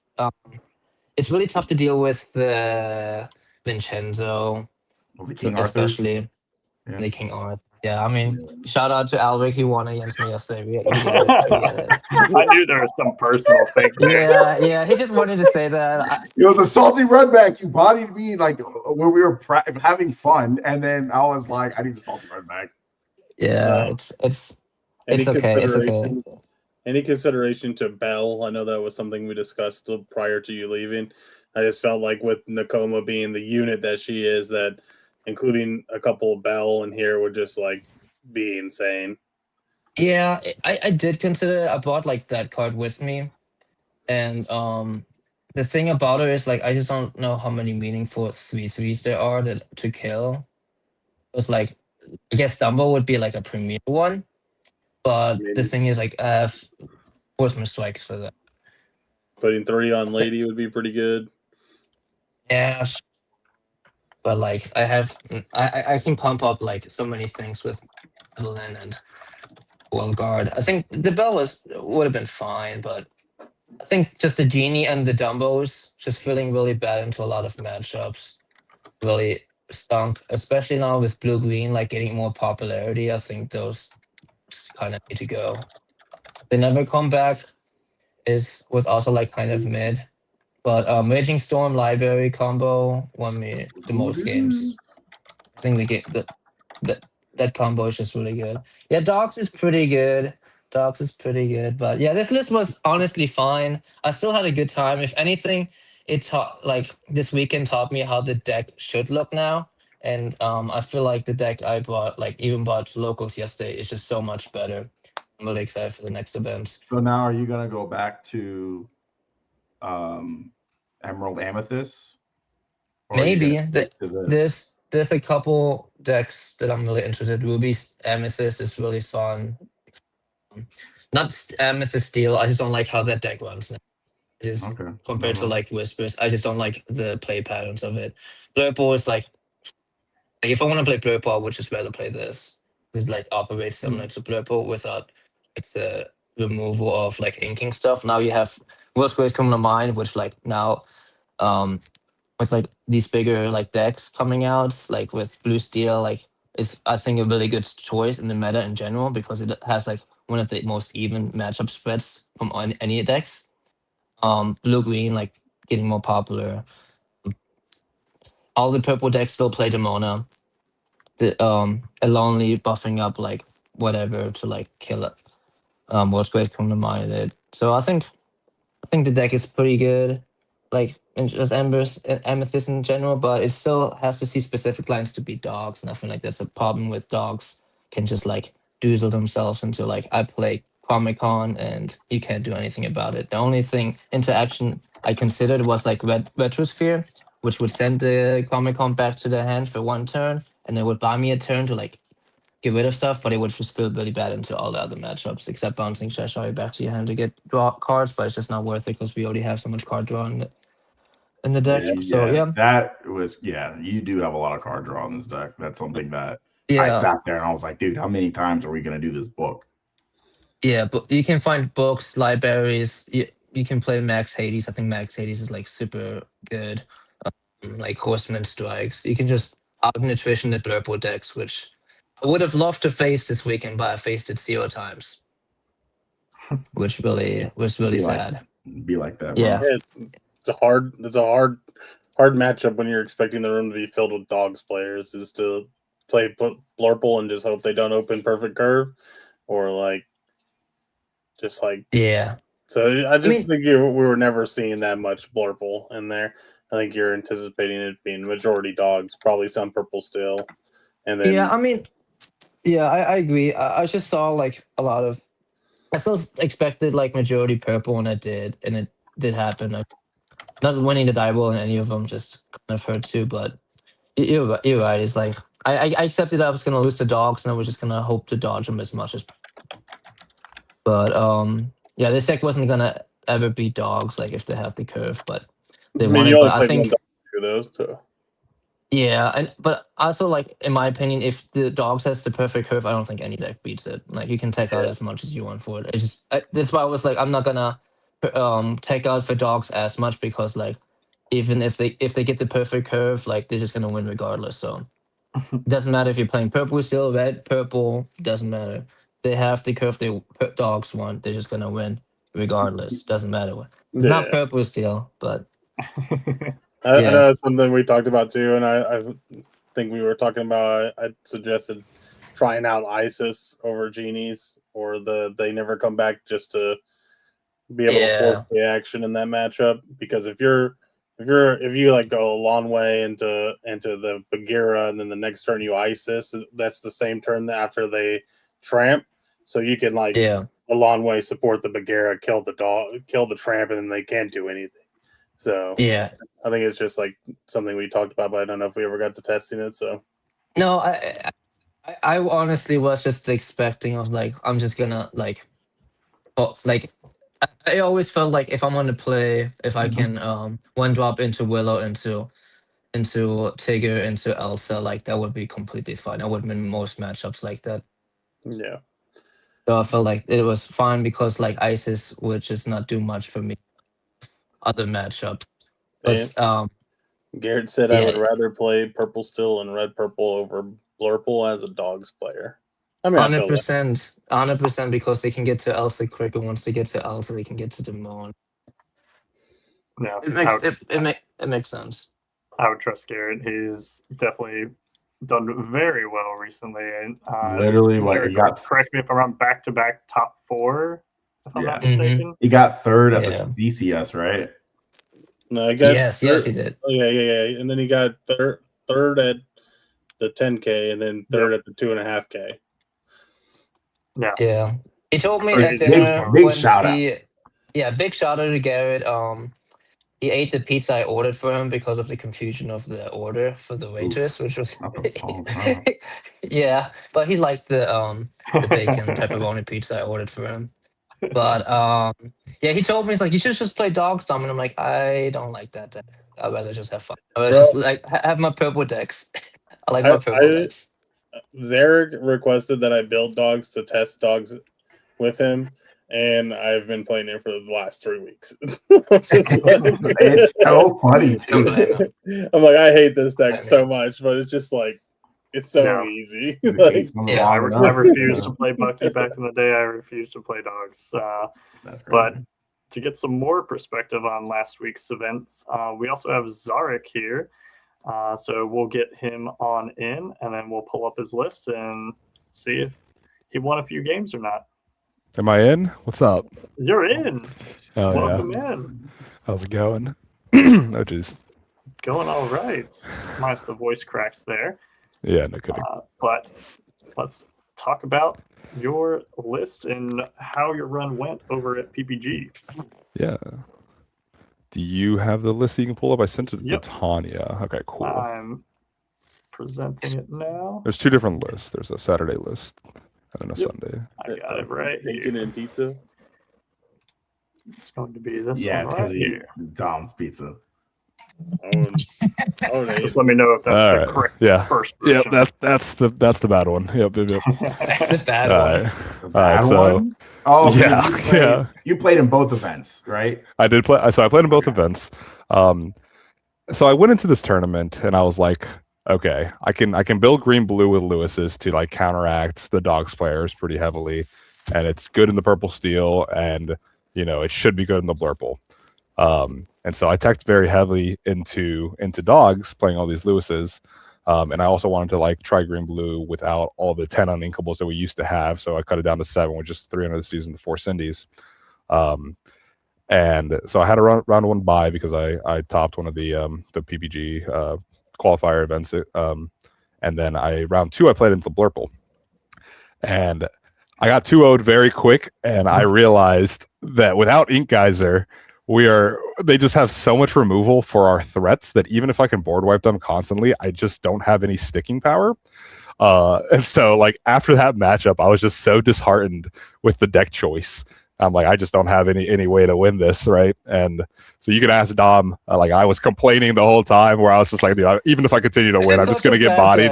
D: It's really tough to deal with the Vincenzo,
B: Well, the King Arthur's.
D: especially
B: Yeah.
D: the King Arthur. Yeah, I mean, shout out to Alric. He won against me yesterday. We get it. We get it.
A: I knew there was some personal thing there.
D: Yeah, yeah. He just wanted to say that.
B: Yo, the salty redback, you bodied me like when we were having fun, and then I was like, I need the salty redback.
D: Yeah,
C: No.
D: it's
C: Any
D: okay. It's okay.
C: consideration? Any consideration to Bell? I know that was something we discussed prior to you leaving. I just felt like with Nakoma being the unit that she is, that including a couple of Bell in here would just like be insane.
D: Yeah, I did consider it. I bought like that card with me, and the thing about it is like I just don't know how many meaningful 3/3s there are to kill. It's like I guess Dumbo would be like a premier one, but the
C: Maybe
D: thing is like I have Horseman Strikes for that.
C: putting 3 on Lady would be pretty good.
D: Yeah, but like I can pump up like so many things with Evelyn and World Guard. I think the Bell would have been fine, but I think just the Genie and the Dumbos just feeling really bad into a lot of matchups really stunk, especially now with Blue Green like getting more popularity. I think those kind of need to go. They Never Come Back was also like kind of mid, but Raging Storm Library combo won me the most games. I think that that combo is just really good. Yeah, Dogs is pretty good. Dogs is pretty good, but yeah, this list was honestly fine. I still had a good time. If anything, it taught like this weekend taught me how the deck should look now. And I feel like the deck I bought, like even bought to locals yesterday, is just so much better. I'm really excited for the next event.
B: So now, are you gonna go back to Emerald Amethyst? Or are you
D: Maybe
B: gonna stick to this?
D: there's a couple decks that I'm really interested. Ruby Amethyst is really fun. Not Amethyst Steel. I just don't like how that deck runs now. It is
B: Okay.
D: compared to like Whispers. I just don't like the play patterns of it. Blurple is like if I want to play Blurple, I would just rather play this. It's like operates similar to Blurple without like the removal of like inking stuff. Now you have Whispers coming to mind, which like now um with like these bigger like decks coming out, like with Blue Steel, like is I think a really good choice in the meta in general because it has like one of the most even matchup spreads from any decks. Blue green like getting more popular. all the purple decks still play Demona. Lonely buffing up like whatever to like kill it. What's great come to mind it. So I think the deck is pretty good, like in just embers amethyst in general, but it still has to see specific lines to beat dogs, and I feel like that's a problem with dogs can just like doozle themselves into like I play Comic Con and you can't do anything about it. The only thing interaction I considered was like Retrosphere, which would send the Comic Con back to their hand for one turn, and it would buy me a turn to like get rid of stuff, but it would just feel really bad into all the other matchups, except bouncing Cheshire back to your hand to get draw cards, but it's just not worth it because we already have so much card draw in the deck. So yeah.
B: That was you do have a lot of card draw in this deck. That's something that I
D: Yeah.
B: sat there and I was like, dude, how many times are we gonna do this book?
D: Yeah, but you can find books, libraries, you can play Max Hades. I think Max Hades is like super good. Like Horseman Strikes. You can just out nutrition the purple decks, which I would have loved to face this weekend, but I faced it 0 times. Which really was really sad.
B: Be like that,
D: Yeah.
B: bro.
C: It's a hard matchup when you're expecting the room to be filled with dogs players, is to play Blurple and just hope they don't open Perfect Curve, or like just like
D: Yeah.
C: So I think we were never seeing that much Blurple in there. I think you're anticipating it being majority dogs, probably some purple still, and then
D: I agree. I just saw like a lot of. I still expected like majority purple, and it did happen. Not winning the die roll in any of them just kind of hurt too, but you're right. It's like I accepted I was gonna lose the dogs, and I was just gonna hope to dodge them as much as. But yeah, this deck wasn't gonna ever beat dogs like if they had the curve, but they wanted. But I think
C: those too.
D: Yeah, but also like in my opinion, if the dogs has the perfect curve, I don't think any deck beats it. Like you can take out as much as you want for it. It's just that's why I was like, I'm not gonna take out for dogs as much because like even if they get the perfect curve, like they're just gonna win regardless. So it doesn't matter if you're playing purple still, red, purple, doesn't matter. They have the curve they dogs want. They're just gonna win regardless. Doesn't matter what. It's not purple still, but.
C: I know that's something we talked about too, and I think we were talking about. I suggested trying out ISIS over Genies, or they never come back, just to be able to force the action in that matchup. Because if you like go a long way into the Bagheera, and then the next turn you ISIS, that's the same turn after they tramp, so you can like a long way support the Bagheera, kill the tramp, and then they can't do anything. So I think it's just like something we talked about, but I don't know if we ever got to testing it. So
D: no, I honestly was just expecting of like I'm just gonna like, I always felt like if I'm gonna play, if I can one drop into Willow, into Tigger, into Elsa, like that would be completely fine. I would win most matchups like that.
C: Yeah.
D: So I felt like it was fine because like Isis would just not do much for me. Other matchups.
C: Garrett said I would rather play purple still and red purple over Blurple as a dogs player. I mean,
D: 100%, because they can get to Elsa quicker. Once they get to Elsa, they can get to Demon.
A: Yeah,
D: it makes sense.
A: I would trust Garrett. He's definitely done very well recently, and
B: literally what he got.
A: Correct me if I'm wrong. Back-to-back top 4, if I'm not mistaken.
B: He got 3rd at the DCS, right?
C: No, he got
D: yes, he did.
C: Oh yeah, and then he got third at the 10K, and then 3rd at the 2.5K.
D: Yeah. He told me at dinner
B: big shout out.
D: Big shout out to Garrett. He ate the pizza I ordered for him because of the confusion of the order for the waitress, which was but he liked the bacon pepperoni pizza I ordered for him. But he told me, he's like, you should just play Dogstorm, and I'm like, I don't like that deck. I'd rather just have fun. I just like have my purple decks. I like my purple decks.
C: Zarek requested that I build dogs to test dogs with him, and I've been playing it for the last 3 weeks.
B: It's so funny, dude.
C: I'm like, I hate this deck so much, but it's just like, it's so easy.
A: I refused to play Bucky back in the day. I refused to play dogs. But to get some more perspective on last week's events, we also have Zarek here. So we'll get him on in, and then we'll pull up his list and see if he won a few games or not.
E: Am I in? What's up?
A: You're in.
E: Oh,
A: Welcome
E: yeah.
A: in.
E: How's it going? Oh, jeez.
A: Going all right. Minus the voice cracks there.
E: Yeah, no kidding.
A: But let's talk about your list and how your run went over at PPG.
E: Yeah. Do you have the list that you can pull up? I sent it to
A: Yep.
E: Tanya. Okay, cool.
A: I'm presenting it now.
E: There's two different lists. There's a Saturday list and then a
A: Yep.
E: Sunday.
A: I got it right
C: Bacon
A: here.
C: and pizza.
A: It's going to be this
B: Yeah,
A: one
B: it's
A: right
B: because
A: here.
B: Dom's pizza.
A: Just let me know if that's
E: All
A: the
E: right.
A: correct
E: Yeah.
A: first
E: Yep,
A: version.
E: that's the bad one. Yep.
D: That's a bad
E: All
D: one.
E: right.
B: The
E: All right,
B: bad
E: so
B: one? Oh, okay,
E: yeah,
B: you played,
E: yeah.
B: You played in both events, right?
E: I did play. So I played in both
B: Okay.
E: events. So I went into this tournament and I was like, okay, I can build green blue with Lewis's to like counteract the dogs players pretty heavily, and it's good in the purple steel, and it should be good in the blurple. And so I teched very heavily into dogs playing all these Lewis's. And I also wanted to like try green blue without all the 10 uninkables that we used to have. So I cut it down to 7 with just 3 under the season, the 4 Cindy's. And so I had a round 1 bye because I topped one of the PPG qualifier events. And then round 2 I played into Blurple. And I got 2-0'd very quick, and I realized that without Ink Geyser, they just have so much removal for our threats that even if I can board wipe them constantly, I just don't have any sticking power. And so like after that matchup, I was just so disheartened with the deck choice. I'm like, I just don't have any way to win this, right? And so you can ask Dom, like I was complaining the whole time where I was just like, dude, even if I continue to win, I'm just gonna get bodied.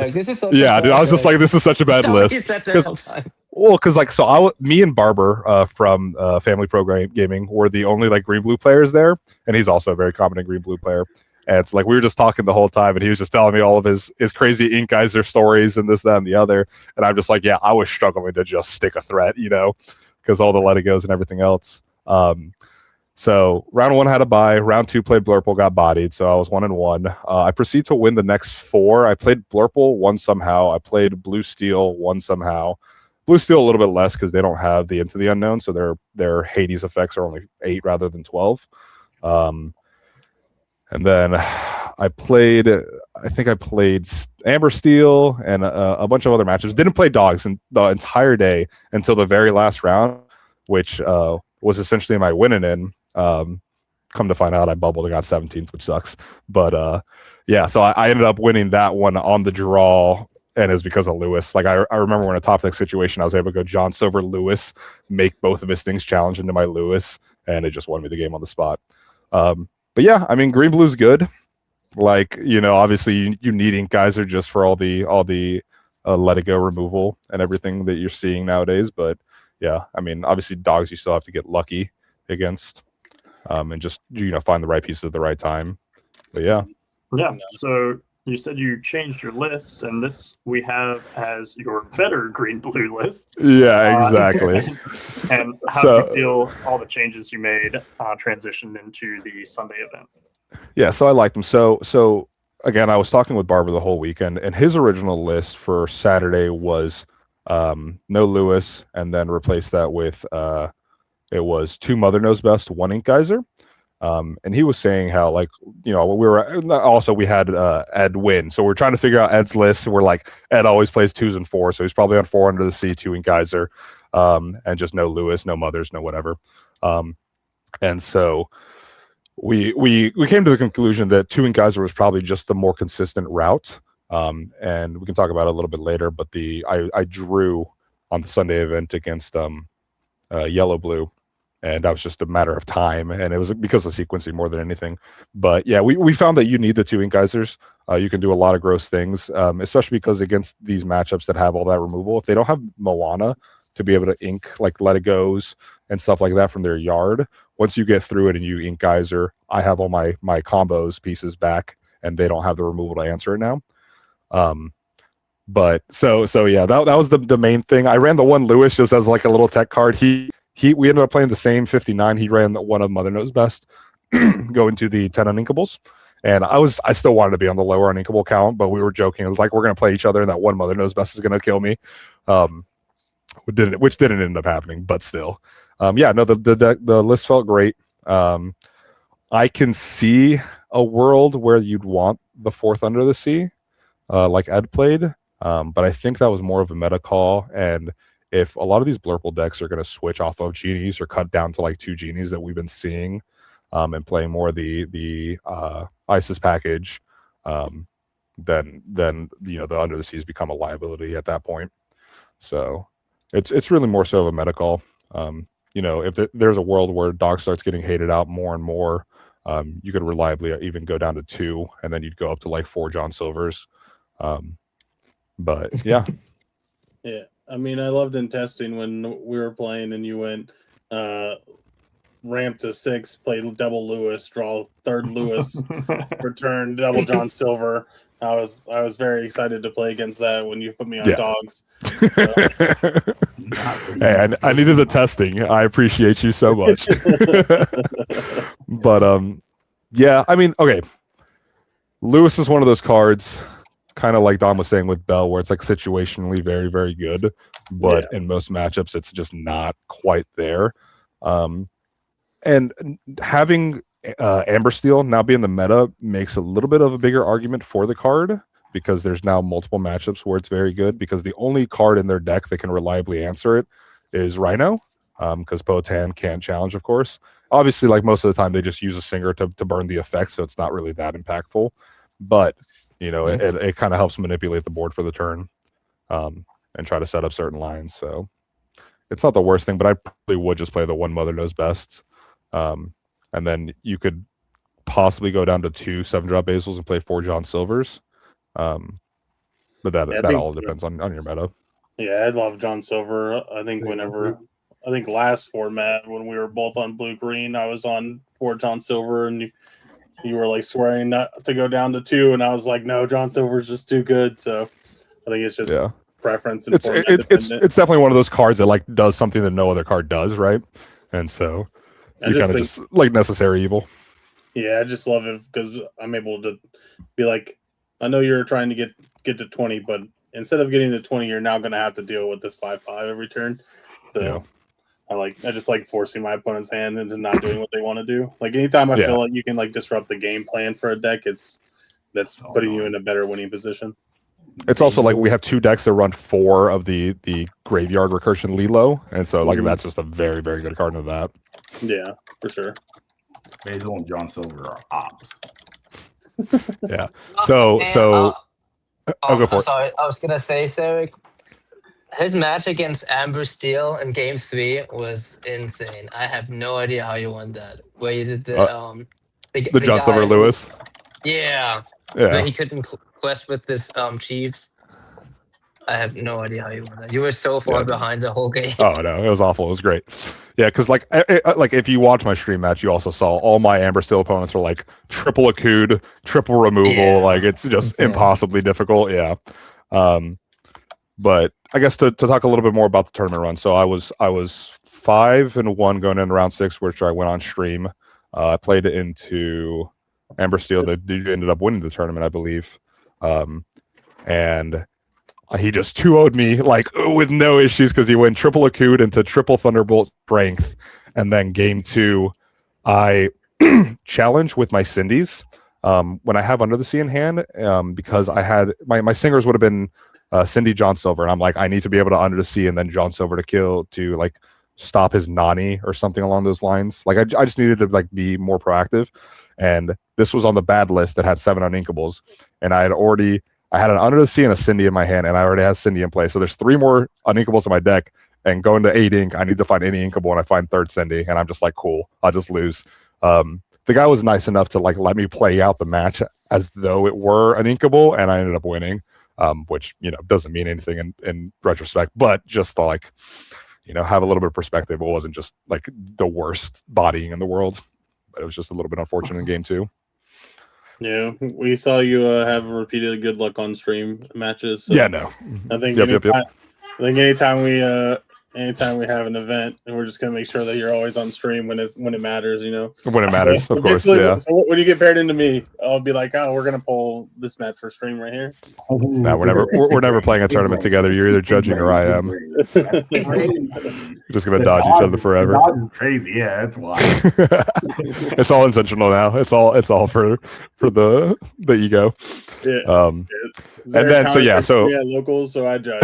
E: Yeah, dude, I was just like, this is such a bad list. Well, because like, so me and Barber from Family Pro Gaming were the only like green blue players there, and he's also a very competent green blue player. And it's like we were just talking the whole time, and he was just telling me all of his crazy Ink Geyser stories and this, that, and the other. And I'm just like, yeah, I was struggling to just stick a threat, because all the let it goes and everything else. So round 1 had a bye. Round 2 played Blurple, got bodied, so I was 1-1. I proceed to win the next 4. I played Blurple, won somehow. I played Blue Steel, won somehow. Blue Steel a little bit less because they don't have the Into the Unknown, so their Hades effects are only 8 rather than 12. And then I think I played Amber Steel and a bunch of other matches. Didn't play Dogs in the entire day until the very last round, which was essentially my winning in. Come to find out, I bubbled and got 17th, which sucks. But yeah, so I ended up winning that one on the draw, and it was because of Lewis. Like I remember when a top deck situation, I was able to go John Silver Lewis, make both of his things challenge into my Lewis, and it just won me the game on the spot. But yeah, I mean, green blue's good. Like, obviously you need Ink Geyser just for all the let it go removal and everything that you're seeing nowadays. But yeah, I mean, obviously dogs you still have to get lucky against, and just find the right pieces at the right time. But yeah.
A: Yeah. So you said you changed your list, and this we have as your better green blue list.
E: Yeah, exactly.
A: And how do you feel all the changes you made transitioned into the Sunday event?
E: Yeah, so I liked him. So again, I was talking with Barber the whole weekend, and his original list for Saturday was no Lewis, and then replaced that with it was 2 Mother Knows Best, 1 Ink Geyser. And he was saying how, like, we had Ed win. So we're trying to figure out Ed's list. We're like, Ed always plays 2s and 4s. So he's probably on 4 under the sea, 2 Ink Geyser, and just no Lewis, no Mothers, no whatever. And so we came to the conclusion that 2 Ink Geyser was probably just the more consistent route. And we can talk about it a little bit later, but I drew on the Sunday event against Yellow Blue. And that was just a matter of time, and it was because of sequencing more than anything. But yeah, we found that you need the 2 Ink Geysers. You can do a lot of gross things, especially because against these matchups that have all that removal, if they don't have Moana to be able to ink like Let It Goes and stuff like that from their yard, once you get through it and you Ink Geyser, I have all my combos pieces back, and they don't have the removal to answer it now. But so yeah, that was the main thing. I ran the 1 Lewis just as like a little tech card. We ended up playing the same 59. He ran one of Mother Knows Best, going to the 10 uninkables, And I still wanted to be on the lower uninkable count, but we were joking. It was like, we're going to play each other and that one mother knows best is going to kill me. Which didn't end up happening, but still. Yeah, no, the list felt great. I can see a world where you'd want the fourth Under the Sea, like Ed played, but I think that was more of a meta call. And if a lot of these Blurple decks are going to switch off of genies or cut down to like 2 genies that we've been seeing, and playing more the ISIS package, then the Under the Seas become a liability at that point. So it's really more so of a meta call. If there's a world where Dog starts getting hated out more and more, you could reliably even go down to 2, and then you'd go up to like 4 John Silvers. But yeah.
C: Yeah, I mean, I loved in testing when we were playing and you went ramp to 6, play double Lewis, draw third Lewis, return double John Silver. I was very excited to play against that when you put me on dogs.
E: Hey, I needed the testing. I appreciate you so much. But yeah, I mean, okay. Lewis is one of those cards, kind of like Dom was saying with Bell, where it's like situationally very, very good, but in most matchups it's just not quite there. And having Amber Steel now being the meta makes a little bit of a bigger argument for the card, because there's now multiple matchups where it's very good, because the only card in their deck that can reliably answer it is Rhino, because Potan can't challenge, of course. Obviously, like most of the time, they just use a Singer to burn the effects, so it's not really that impactful. But, it kind of helps manipulate the board for the turn, and try to set up certain lines. So it's not the worst thing, but I probably would just play the one Mother Knows Best. And then you could possibly go down to 2 7-drop Basils and play 4 John Silvers. But that all depends on your meta.
C: Yeah, I love John Silver. I think last format when we were both on blue green, I was on 4 John Silver, and you were like swearing not to go down to 2, and I was like, no, John Silver's just too good. So I think it's just preference. And
E: it's definitely one of those cards that like does something that no other card does, right? And so you kind of just like necessary evil.
C: Yeah, I just love it because I'm able to be like, I know you're trying to get to 20, but instead of getting to 20, you're now going to have to deal with this 5/5 every turn. So I just like forcing my opponent's hand into not doing what they want to do. Like anytime I feel like you can like disrupt the game plan for a deck, that's putting you in a better winning position.
E: It's also like we have 2 decks that run 4 of the Graveyard Recursion Lilo, and so like that's just a very, very good card of that.
C: Yeah, for sure.
B: Basil and John Silver are ops.
E: Yeah. So go for it.
D: Sorry, I was gonna say, Sarek, his match against Amber Steel in Game 3 was insane. I have no idea how you won that. Where you did the
E: John Silver Lewis.
D: Yeah. But he couldn't quest with this chief. I have no idea how you won that. You were so far behind the whole game.
E: Oh no, it was awful. It was great. Yeah, because like if you watch my stream match, you also saw all my Amber Steel opponents are like triple Akud, triple removal.
D: Yeah.
E: Like it's just impossibly difficult. Yeah. But I guess to talk a little bit more about the tournament run. So I was 5-1 going into round 6, which I went on stream. I played it into Amber Steel. That ended up winning the tournament, I believe. And he just 2-0'd me like with no issues because he went triple Akud into triple Thunderbolt Strength. And then game 2, I challenge with my Cindy's when I have Under the Sea in hand, because I had my Singers would have been Cindy John Silver. And I'm like, I need to be able to Under the Sea and then John Silver to like stop his Nani or something along those lines. Like I just needed to like be more proactive. And this was on the bad list that had 7 uninkables. And I had an Under the Sea and a Cindy in my hand, and I already had Cindy in play. So there's 3 more uninkables in my deck, and going to 8 ink, I need to find any inkable, and I find 3rd Cindy, and I'm just like, cool, I'll just lose. The guy was nice enough to like let me play out the match as though it were an inkable, and I ended up winning, which doesn't mean anything in retrospect, but just to like have a little bit of perspective. It wasn't just like the worst bodying in the world, but it was just a little bit unfortunate in game 2.
C: Yeah, we saw you have repeatedly good luck on stream matches. So
E: yeah, no.
C: I think I think anytime anytime we have an event, and we're just gonna make sure that you're always on stream when it matters, you know.
E: When it matters, of course.
C: Basically,
E: Yeah.
C: So when you get paired into me, I'll be like, oh, we're gonna pull this match for stream right here.
E: No, we're never playing a tournament together. You're either judging or I am. We're just gonna dodge each other forever.
B: Dodge is crazy. Yeah, that's why.
E: It's all intentional now. It's all for the ego.
C: Yeah.
E: And then so
C: locals, so I judge.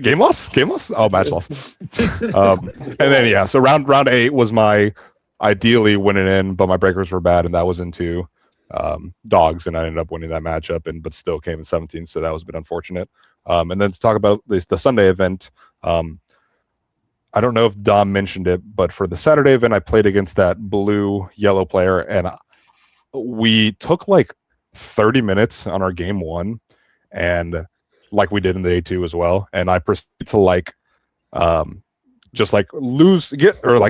E: Game loss. Oh, match loss. And then so round 8 was my ideally winning in, but my breakers were bad, and that was into dogs, and I ended up winning that matchup, but still came in 17th, so that was a bit unfortunate. And then to talk about the Sunday event, I don't know if Dom mentioned it, but for the Saturday event, I played against that blue-yellow player, and we took like 30 minutes on our game 1, and like we did in the A2 as well, and I proceeded to just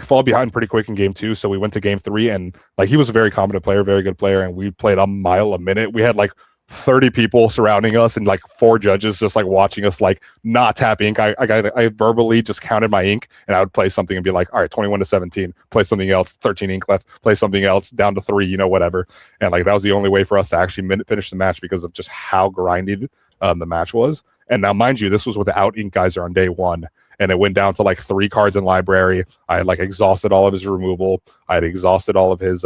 E: fall behind pretty quick in game 2. So we went to game 3, and like he was a very competent player, very good player, and we played a mile a minute. We had like 30 people surrounding us and like 4 judges just like watching us like not tap ink. I verbally just counted my ink, and I would play something and be like, all right, 21-17, play something else, 13 ink left, play something else, down to 3, whatever. And like that was the only way for us to actually finish the match because of just how grinded the match was. And now, mind you, this was without Ink Geyser on day 1. And it went down to like 3 cards in library. I had like exhausted all of his removal. I had exhausted all of his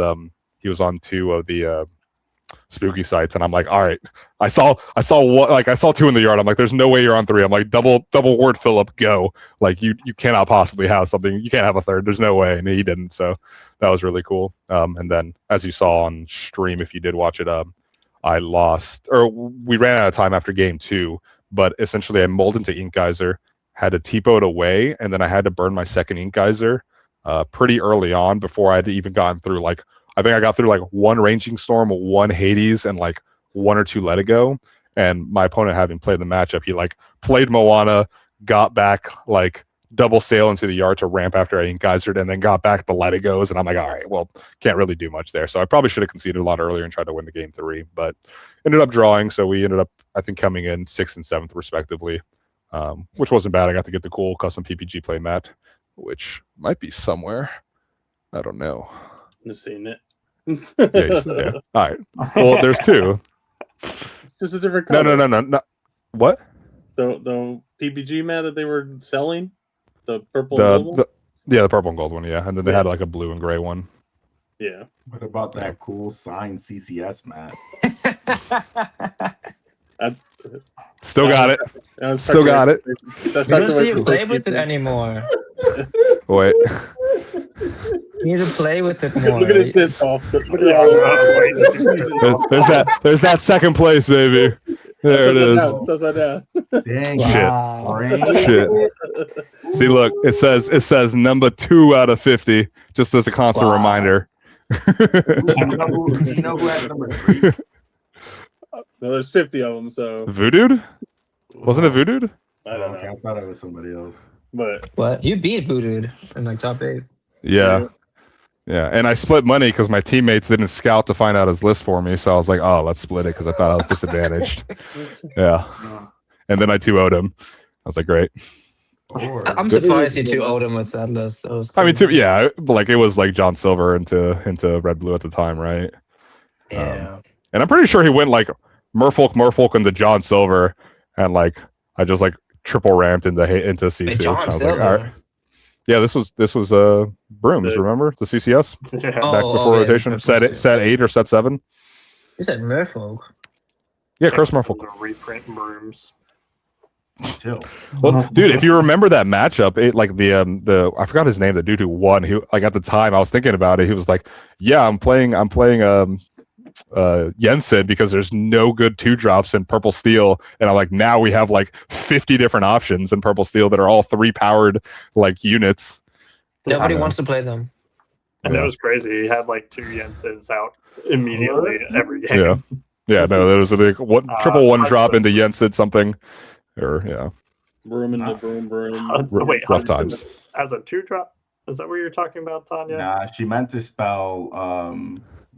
E: he was on 2 of the spooky sites, and I'm like, all right, I saw 2 in the yard. I'm like, there's no way you're on 3. I'm like, double ward Philip, go. Like you cannot possibly have something. You can't have a third. There's no way. And he didn't. So that was really cool. And then as you saw on stream, if you did watch it, I lost, or we ran out of time after game 2, but essentially I mulled into Ink Geyser, had to TPO it away, and then I had to burn my second Ink Geyser pretty early on before I had even gotten through, like, I think I got through like 1 Ranging Storm, 1 Hades, and like 1 or 2 Let It Go. And my opponent, having played the matchup, he like played Moana, got back like double sail into the yard to ramp after I Ink Geysered, and then got back the Let It Goes. And I'm like, all right, well, can't really do much there. So I probably should have conceded a lot earlier and tried to win the game 3, but ended up drawing. So we ended up, I think, coming in 6th and 7th respectively, which wasn't bad. I got to get the cool custom PPG play mat, which might be somewhere. I don't know.
C: Just seen it.
E: Yeah. All right. Well, there's 2.
C: It's just a different color.
E: No. What?
C: The PPG mat that they were selling, the purple and gold one?
E: The purple and gold one, yeah. And then they had like a blue and gray one.
C: Yeah.
B: What about that cool signed CCS mat?
E: Still got it. Still got it.
D: You don't see you play with it anymore.
E: Wait.
D: You need to play with it more.
C: Look at this off. Look at
E: There's that second place, baby. There it is.
B: Dang.
D: Wow.
E: Shit. See, look, it says number 2 out of 50, just as a constant reminder.
B: You know who has number 3?
C: No, there's 50 of them, so.
E: Voodoo? Wasn't it Voodoo?
C: I don't know.
B: Okay, I thought it was somebody else.
C: But
D: what? You beat Voodoo in like top 8.
E: Yeah. Yeah, and I split money because my teammates didn't scout to find out his list for me, so I was like, "Oh, let's split it," because I thought I was disadvantaged. Yeah, and then I 2-0'd him. I was like, "Great."
D: I'm surprised you 2-0'd him with that list. That was
E: like it was like John Silver into Red Blue at the time, right?
D: Yeah.
E: And I'm pretty sure he went like Merfolk into John Silver, and like I just like triple ramped into CC.
D: Wait, John
E: I was
D: Silver.
E: like, all right. Yeah, this was Brooms, remember? The CCS?
A: Yeah.
E: Back before rotation. Set 8 or set 7.
D: You said Merfolk.
E: Yeah, Chris Merfolk.
A: The reprint rooms.
B: Chill.
E: Well, dude, if you remember that matchup, it like the I forgot his name, the dude who won. He like at the time I was thinking about it. He was like, "Yeah, I'm playing Yensid because there's no good 2-drops in Purple Steel," and I'm like, now we have like 50 different options in Purple Steel that are all 3-powered like units.
D: Nobody wants to play them.
A: And it was crazy. He had like 2 Yensids out immediately every game.
E: Yeah. No, there was a big triple 1-drop into Yensid something, or
C: broom in the broom.
A: Wait,
E: rough times.
A: As a 2-drop? Is that what you're talking about, Tanya?
B: Nah, she meant to spell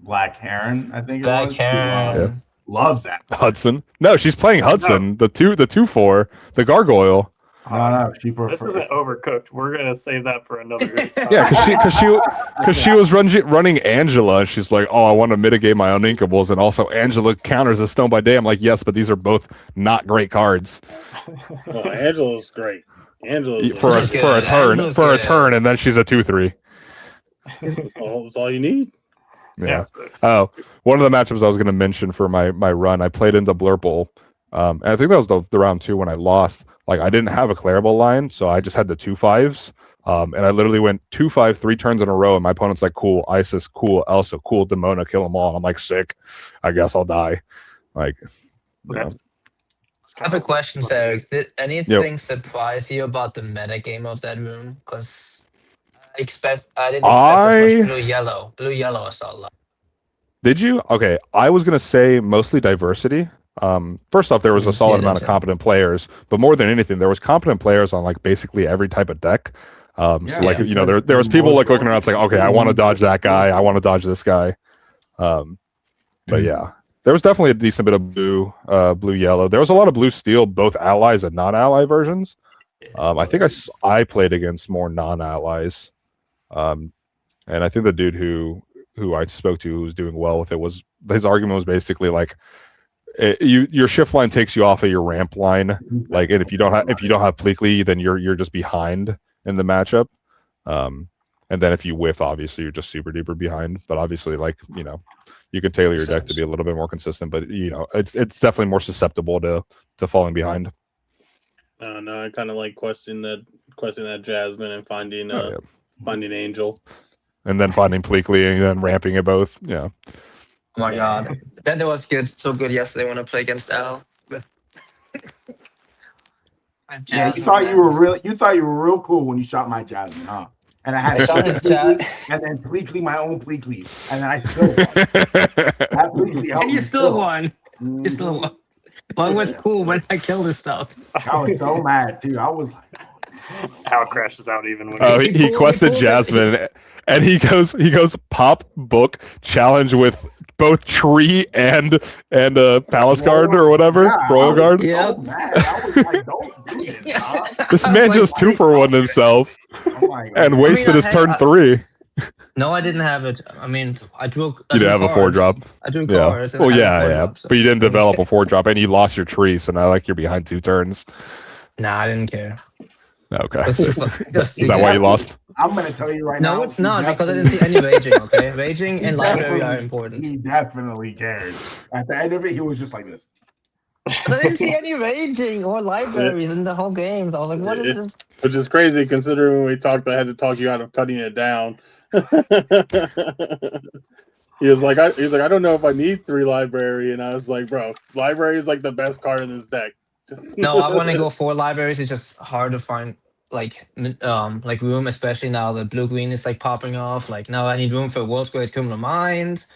B: Black Heron, I think
D: Black
B: it was.
D: Heron.
B: loves that.
E: Hudson. No, she's playing Hudson. The 2/4, the gargoyle.
B: No, she
A: This
B: prefers.
A: isn't overcooked. We're gonna save that for another.
E: Yeah, because she was running Angela, and she's like, "Oh, I want to mitigate my uninkables, and also Angela counters a Stone by Day." I'm like, "Yes, but these are both not great cards
C: Oh, Angela's great. Angela's
E: for
D: She's
E: a
D: good.
E: turn
D: Angela's
E: for a
D: good.
E: turn, and then she's a 2/3."
C: that's all you need.
E: Yeah.
A: so-
E: Oh, one of the matchups I was going to mention for my run, I played into Blurple, and I think that was the round 2 when I lost. Like, I didn't have a Clarabelle line, so I just had the 2/5s, and I literally went 2/5 3 turns in a row, and my opponent's like, "Cool, Isis, cool, Elsa, cool, Demona, kill them all." And I'm like, "Sick, I guess I'll die." Like, you
A: Okay.
E: know.
D: I have a question, Sarah. Did anything surprise you about the meta game of that room? Because I didn't expect as much blue-yellow. Blue-yellow I saw a lot.
E: Did you? Okay, I was gonna say mostly diversity. First off, there was a solid amount of competent players, but more than anything, there was competent players on like basically every type of deck. So like there was people like looking around, it's like, okay, I want to dodge that guy, I want to dodge this guy. But yeah, there was definitely a decent bit of blue yellow. There was a lot of blue steel, both allies and non-ally versions. I think I played against more non-allies, and I think the dude who I spoke to who was doing well with it was his argument was basically like, your shift line takes you off of your ramp line, like, and if you don't have Pleakley, then you're just behind in the matchup, and then if you whiff, obviously you're just super duper behind. But obviously, like, you know, you can tailor your deck to be a little bit more consistent, but you know, it's definitely more susceptible to falling behind.
C: No, I kind of like questioning that Jasmine and finding finding Angel,
E: and then finding Pleakley and then ramping it both. Yeah.
D: Oh my god, that was good, so good yesterday when I played against Al.
B: Yeah, you thought you were real cool when you shot my Jasmine, huh? And I had
D: shot his Jasmine,
B: and then Pleakley, my own Pleakley, and then I still won. That Pleakley helped
D: and you
B: me
D: still won. You still won. Mine was cool when I killed this stuff.
B: I was so mad too. I was like,
A: Al crashes out even when
E: he quested Jasmine, and he goes pop book challenge with both tree and palace guard or whatever, royal guard.
B: Yeah, so mad. I was like, don't do this, huh?
E: This man just 2-for-1 himself and wasted his turn 3.
D: No, I didn't have it. I mean, I drew.
E: You didn't have a 4-drop.
D: I drew cards.
E: Well, yeah. But you didn't develop a 4-drop, and you lost your tree, so now like you're behind 2 turns.
D: Nah, I didn't care.
E: Okay. Is that why you lost?
B: I'm gonna tell you right now.
D: No, it's not, because I didn't see any raging. Okay, raging and library are important.
B: He definitely cared. At the end of it, he was just like this.
D: But I didn't see any raging or libraries in the whole game. So I was like, "What is this?"
C: Which is crazy considering when we talked, I had to talk you out of cutting it down. He was like, I don't know if I need 3 library, and I was like, bro, library is like the best card in this deck.
D: No, I want to go 4 libraries. It's just hard to find like room, especially now the blue green is like popping off. Like now I need room for World's Greatest Criminal Minds.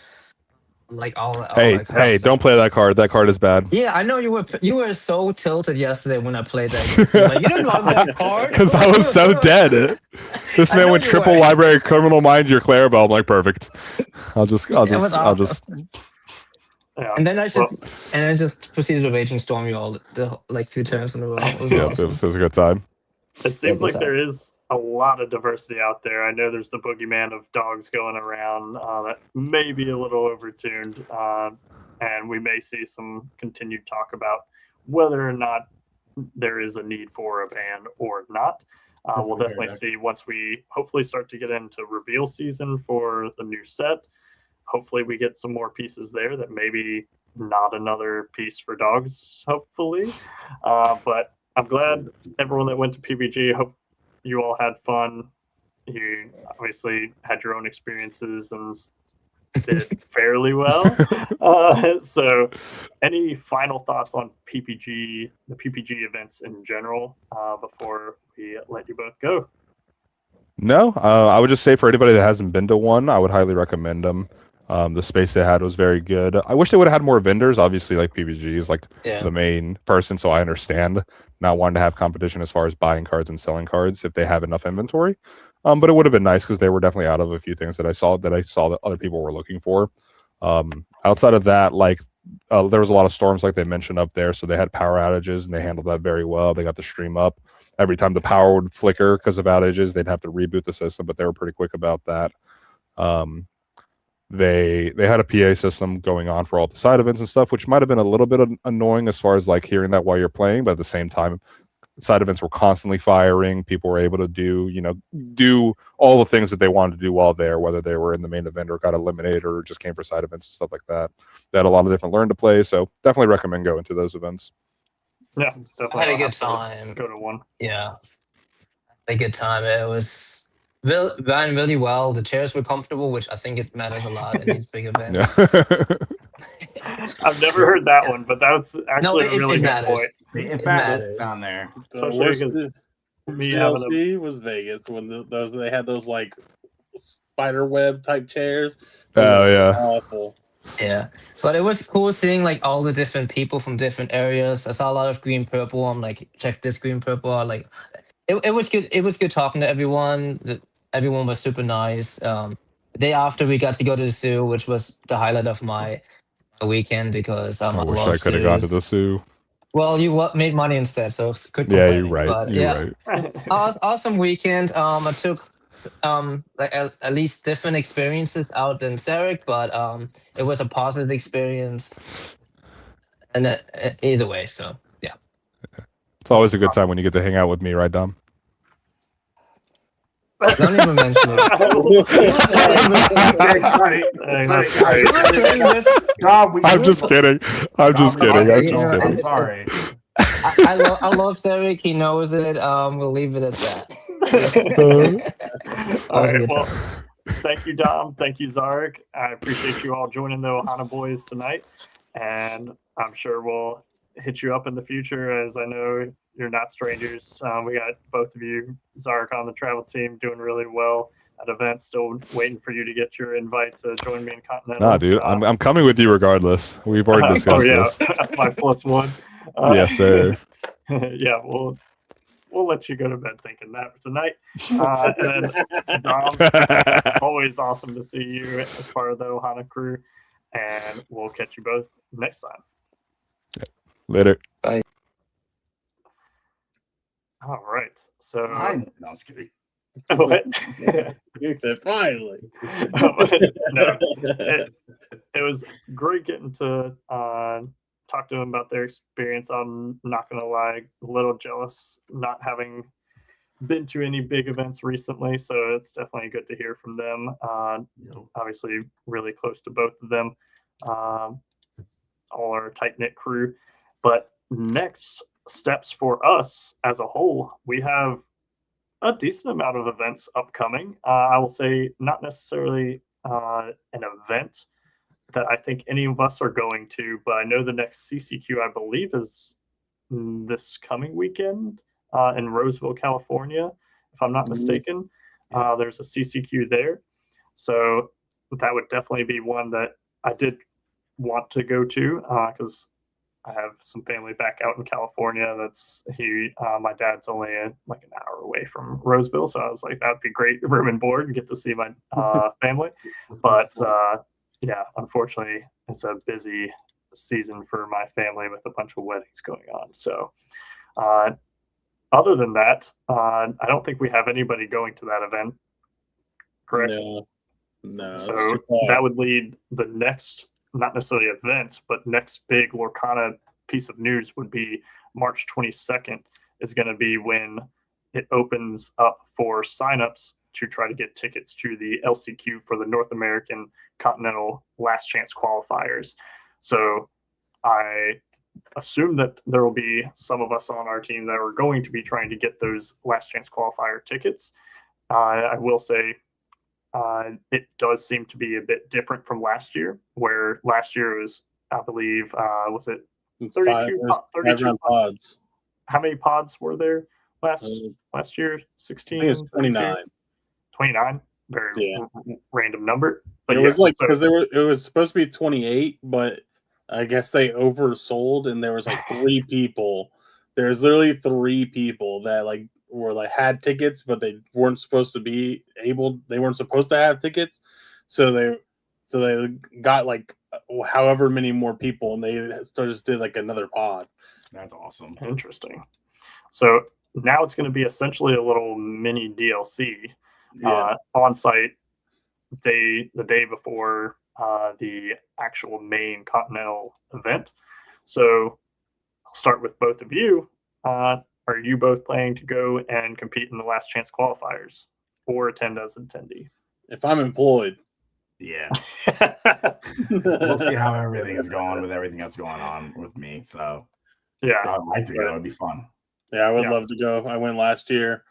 D: Like all
E: hey, don't play that card. That card is bad.
D: Yeah, I know you were so tilted yesterday when I played that. Like, you didn't love that card
E: because I was so dead. This man went triple library criminal mind your Clarabelle. I'm like, perfect. I'll just.
A: Yeah.
D: And then I just proceeded to raging storm you all the like 2 turns in a row. It was awesome.
E: It was a good time.
A: It seems like there is a lot of diversity out there. I know there's the boogeyman of dogs going around that may be a little overtuned, and we may see some continued talk about whether or not there is a need for a ban or not. We'll definitely see once we hopefully start to get into reveal season for the new set. Hopefully we get some more pieces there that maybe not another piece for dogs, hopefully. But I'm glad everyone that went to PPG, hope you all had fun. You obviously had your own experiences and did fairly well. So any final thoughts on PPG, the PPG events in general, before we let you both go?
E: No, I would just say for anybody that hasn't been to one, I would highly recommend them. The space they had was very good. I wish they would have had more vendors. Obviously, like PPG is like the main person, so I understand not wanting to have competition as far as buying cards and selling cards if they have enough inventory. But it would have been nice because they were definitely out of a few things that I saw that other people were looking for. Outside of that, like there was a lot of storms like they mentioned up there, so they had power outages and they handled that very well. They got the stream up. Every time the power would flicker because of outages, they'd have to reboot the system, but they were pretty quick about that. They had a PA system going on for all the side events and stuff, which might have been a little bit annoying as far as like hearing that while you're playing, but at the same time, side events were constantly firing. People were able to do all the things that they wanted to do while there, whether they were in the main event or got eliminated or just came for side events and stuff like that. They had a lot of different learn to play, so definitely recommend going to those events.
A: Yeah, definitely.
D: I had a
A: I'll
D: good
A: have to
D: time.
A: Go to one.
D: Yeah, a good time. It was ran really well. The chairs were comfortable, which I think it matters a lot in these big events.
A: I've never heard that one, but that's actually a really
D: it
A: good
D: matters.
A: point.
B: In
D: It
B: fact,
D: matters.
B: down there.
A: Especially
C: worst
A: because me having
C: DLC was Vegas when they had those like spider web type chairs. Those
E: Oh,
C: are
E: yeah.
C: awful.
D: Yeah, but it was cool seeing like all the different people from different areas. I saw a lot of green purple. I'm like, check this green purple. Like, it was good. It was good talking to everyone. Everyone was super nice. The day after, we got to go to the zoo, which was the highlight of my weekend because
E: I
D: I
E: wish
D: love
E: I could have gone to
D: zoos.
E: the zoo.
D: Well, you made money instead, so could
E: Yeah,
D: complain.
E: you're right.
D: But
E: You're
D: yeah,
E: right.
D: awesome weekend. I took like at least different experiences out than Sarek, but it was a positive experience, and either way. So yeah,
E: It's always a good time when you get to hang out with me, right, Dom?
D: don't even mention it.
E: I'm just kidding. I'm just kidding. I'm just
B: I'm
E: kidding.
B: sorry.
D: I love Sarek. He knows it. We'll leave it at that.
A: All right. Well, thank you, Dom. Thank you, Zarek. I appreciate you all joining the OHANA Boys tonight, and I'm sure we'll hit you up in the future, as I know you're not strangers. We got both of you, Zarek, on the travel team, doing really well at events. Still waiting for you to get your invite to join me in Continental.
E: Nah, dude, I'm coming with you regardless. We've already discussed this.
A: That's my +1.
E: Yes, sir.
A: Yeah, we'll let you go to bed thinking that for tonight. And then Dom, always awesome to see you as part of the OHANA crew, and we'll catch you both next time.
E: Later.
D: Bye.
A: All right. So
B: No, I'm just kidding.
A: what?
C: You said finally.
A: No, it was great getting to talk to them about their experience. I'm not gonna lie, a little jealous not having been to any big events recently, so it's definitely good to hear from them. Obviously, really close to both of them, all our tight knit crew. But next steps for us as a whole, we have a decent amount of events upcoming. I will say not necessarily an event that I think any of us are going to, but I know the next CCQ, I believe, is this coming weekend in Roseville, California, if I'm not mistaken. There's a CCQ there. So that would definitely be one that I did want to go to because I have some family back out in California. My dad's only like an hour away from Roseville, so I was like, that'd be great, room and board, and get to see my family. But yeah, unfortunately, it's a busy season for my family with a bunch of weddings going on. So other than that, I don't think we have anybody going to that event. Correct?
C: No.
A: So that would lead the next, not necessarily event, but next big Lorcana piece of news would be March 22nd is going to be when it opens up for signups to try to get tickets to the LCQ for the North American Continental Last Chance qualifiers. So I assume that there will be some of us on our team that are going to be trying to get those Last Chance qualifier tickets. I will say it does seem to be a bit different from last year, where last year was, I believe, was it 32
C: pods?
A: How many pods were there last year? 16?
C: I think it was 29.
A: 29? Very random number. But
C: it was because it was supposed to be 28, but I guess they oversold, and there was like 3 people. There's literally 3 people that had tickets, but they weren't supposed to be able. They weren't supposed to have tickets, so So they got like however many more people, and they just did like another pod.
B: That's awesome.
A: Interesting. So now it's going to be essentially a little mini DLC on site the day before the actual main continental event. So I'll start with both of you. Are you both planning to go and compete in the last chance qualifiers or attend as an attendee?
C: If I'm employed.
B: Yeah. We'll see how everything is going with everything that's going on with me. So
A: yeah,
B: I'd like to go. It'd be fun.
C: Yeah, I would love to go. I went last year.